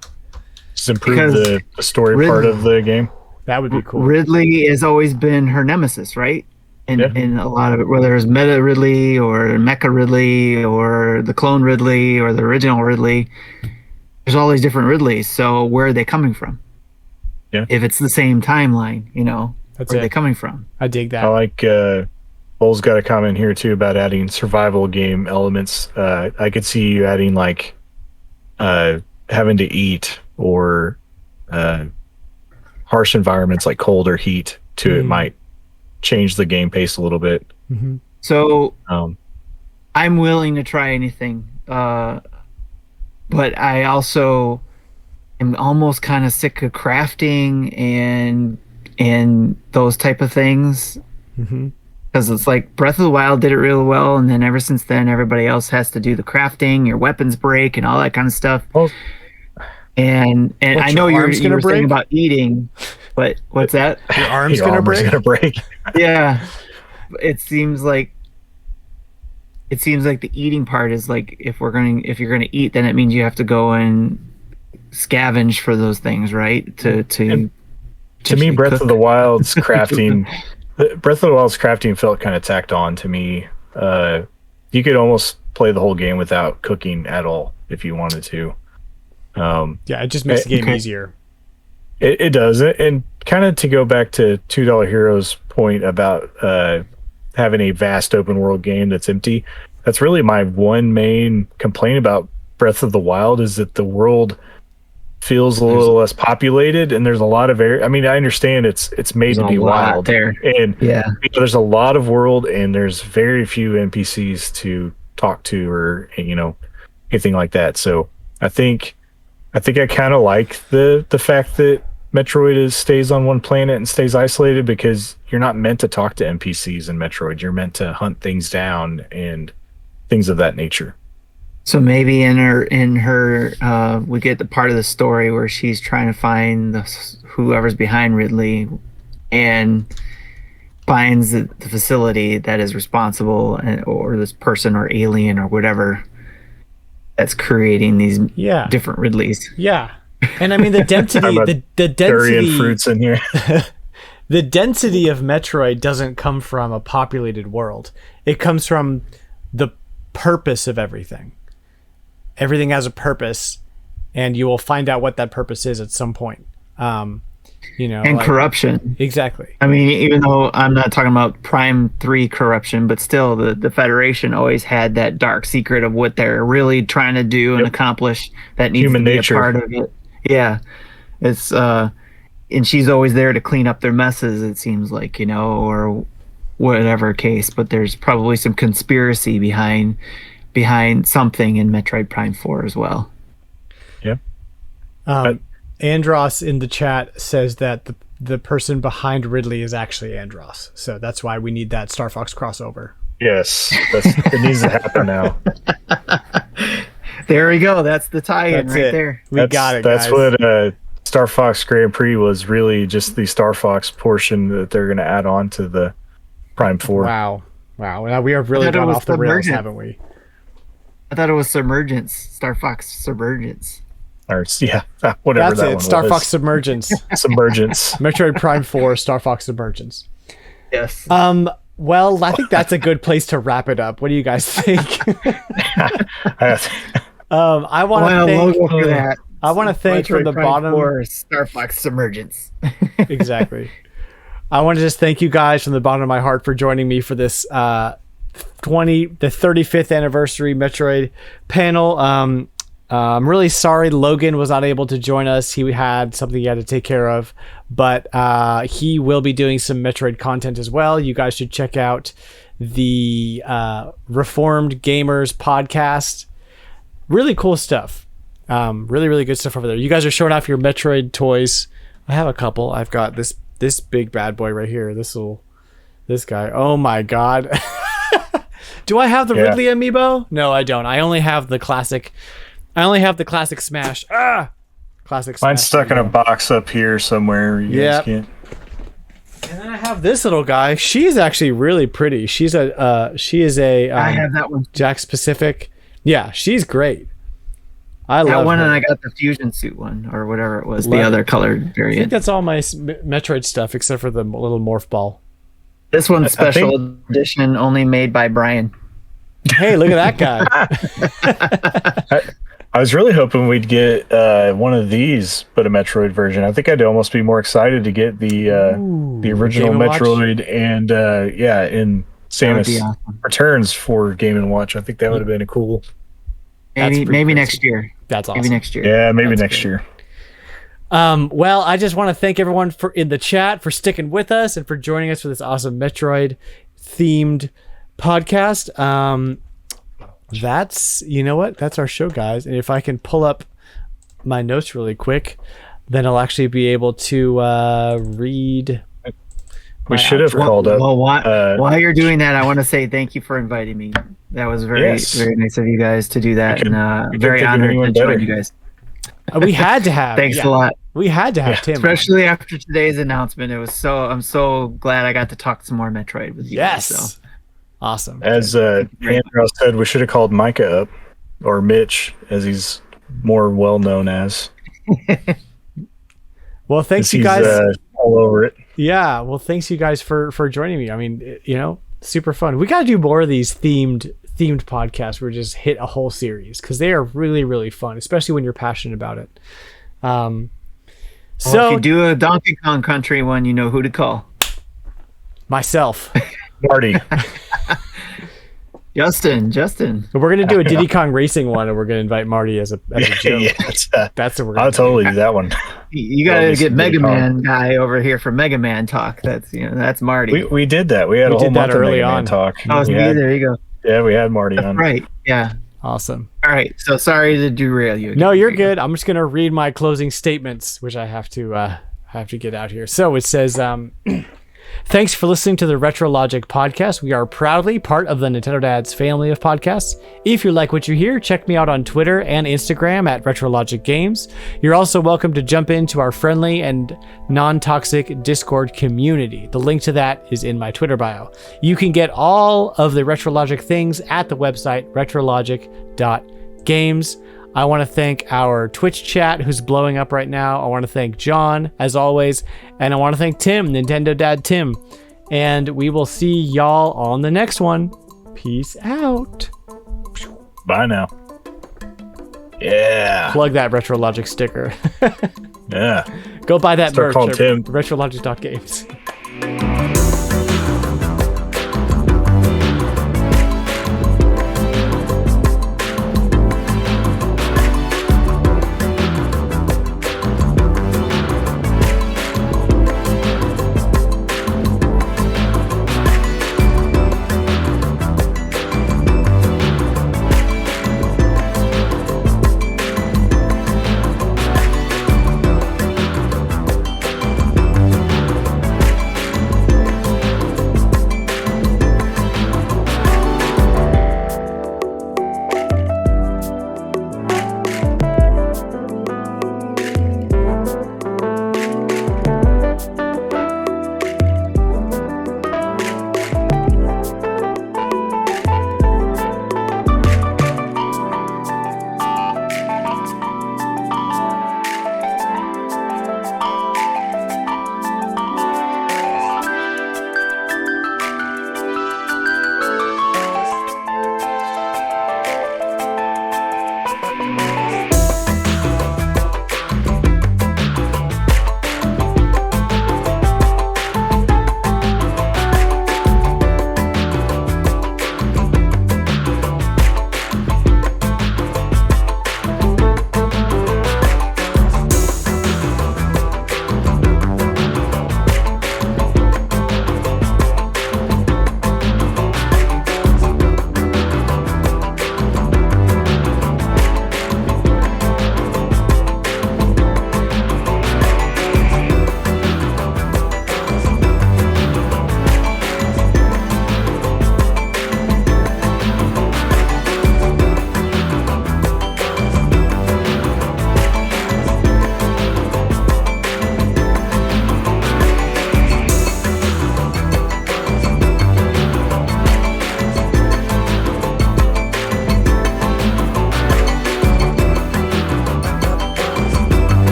Just improve the story part of the game. That would be cool. Ridley has always been her nemesis, right? In a lot of it, whether it's Meta Ridley or Mecha Ridley or the clone Ridley or the original Ridley, there's all these different Ridleys. So where are they coming from? Yeah. If it's the same timeline, where are they coming from? I dig that. I like Bull's got a comment here too about adding survival game elements. I could see you adding like having to eat or harsh environments like cold or heat to it might change the game pace a little bit. Mm-hmm. So I'm willing to try anything, but I also am almost kind of sick of crafting and those type of things. Because it's like Breath of the Wild did it really well, and then ever since then, everybody else has to do the crafting, your weapons break, and all that kind of stuff. Well, And I know you were saying about eating, but what's that? Your arm's your gonna armor's break. gonna break. Yeah, it seems like the eating part is like if you're gonna eat, then it means you have to go and scavenge for those things, right? To me, Breath cook. of the Wild's crafting felt kind of tacked on to me. You could almost play the whole game without cooking at all if you wanted to. Yeah, it just makes the game easier. It does. And kind of to go back to $2 Hero's point about having a vast open world game that's empty, that's really my one main complaint about Breath of the Wild is that the world feels a little less populated, and there's a lot of I mean, I understand it's made to be wild there, and yeah, there's a lot of world, and there's very few NPCs to talk to or anything like that. So I think I kind of like the fact that Metroid stays on one planet and stays isolated, because you're not meant to talk to NPCs in Metroid. You're meant to hunt things down and things of that nature. So maybe in her we get the part of the story where she's trying to find whoever's behind Ridley, and finds the facility that is responsible, or this person or alien or whatever that's creating these different Ridleys. Yeah, and I mean the density, the density, fruits in here. The density of Metroid doesn't come from a populated world. It comes from the purpose of everything. Everything has a purpose, and you will find out what that purpose is at some point. And corruption. Exactly. I mean, even though I'm not talking about Prime 3 corruption, but still the Federation always had that dark secret of what they're really trying to do and accomplish that needs Human to be nature. a part of it. Yeah. It's and she's always there to clean up their messes, it seems like, or whatever case, but there's probably some conspiracy behind something in Metroid Prime 4 as well. Yep. Andros in the chat says that the person behind Ridley is actually Andros. So that's why we need that Star Fox crossover. Yes, it needs to happen now. There we go. That's the tie-in there. We got it, That's guys. what Star Fox Grand Prix was really, just the Star Fox portion that they're going to add on to the Prime 4. Wow. Now we have really gone off the rails, haven't we? I thought it was Submergence. Star Fox Submergence. Or whatever That's that it. one Star was. Fox Submergence. Submergence. Metroid Prime 4, Star Fox Submergence. Yes. Well, I think that's a good place to wrap it up. What do you guys think? I want to thank for that. I want to thank from the bottom for Star Fox Submergence. Exactly. I want to just thank you guys from the bottom of my heart for joining me for this the 35th anniversary Metroid panel. I'm really sorry Logan was not able to join us. He had something he had to take care of, but he will be doing some Metroid content as well. You guys should check out the Reformed Gamers podcast. Really cool stuff. Really, really good stuff over there. You guys are showing off your Metroid toys. I have a couple. I've got this big bad boy right here. This guy. Oh my God. Do I have the Ridley amiibo? No, I don't. I only have the classic Smash. Classic Smash. Mine's stuck in a box up here somewhere. You guys can't. And then I have this little guy. She's actually really pretty. She is a I have that one. Jack's Pacific. Yeah, she's great. I that love one, her. and I got the fusion suit one, or whatever it was, the other colored I think variant. that's all my Metroid stuff except for the little morph ball. This one's special edition, only made by Brian. Hey, look at that guy. I was really hoping we'd get one of these, but a Metroid version. I think I'd almost be more excited to get the original Game & Watch? Metroid and in Samus awesome. Returns for Game & Watch. I think that would have been a cool. Maybe next year. That's awesome. Maybe next year. Yeah, maybe That's next good. year. Well, I just want to thank everyone in the chat for sticking with us and for joining us for this awesome Metroid themed podcast. That's our show, guys. And if I can pull up my notes really quick, then I'll actually be able to read We should have called up. Well, while you're doing that, I want to say thank you for inviting me. That was very nice of you guys to do that, and very honored to join you guys. We had to have. Thanks a lot. We had to have Tim, especially after today's announcement. I'm so glad I got to talk some more Metroid with you. Yes, guys, so. Awesome. As Andrew said, we should have called Micah up, or Mitch, as he's more well known as. Well, thanks you guys. All over it. Yeah. Well, thanks you guys for joining me. I mean, super fun. We got to do more of these themed podcasts where we just hit a whole series, because they are really, really fun, especially when you're passionate about it. So if you do a Donkey Kong Country one, you know who to call. Myself. Marty. Justin. We're gonna do a Diddy Kong Racing one, and we're gonna invite Marty as a joke. Yeah, that's what we're. I'll totally do that one. You gotta get Mega Man guy over here for Mega Man talk. That's Marty. We did that. We had a whole month of Mega Man talk. Oh, there you go. Yeah, we had Marty on. Right. Yeah. Awesome. All right. So sorry to derail you again. No, you're good. I'm just gonna read my closing statements, which I have to get out here. So it says. Thanks for listening to the Retro Logic podcast. We are proudly part of the Nintendo Dads family of podcasts. If you like what you hear, check me out on Twitter and Instagram at Retrologic Games. You're also welcome to jump into our friendly and non-toxic Discord community. The link to that is in my Twitter bio. You can get all of the Retrologic things at the website retrologic.games. I want to thank our Twitch chat who's blowing up right now. I want to thank John, as always. And I want to thank Tim, Nintendo Dad Tim. And we will see y'all on the next one. Peace out. Bye now. Yeah. Plug that Retrologic sticker. Yeah. Go buy that merch Start calling Tim. Retrologic.games.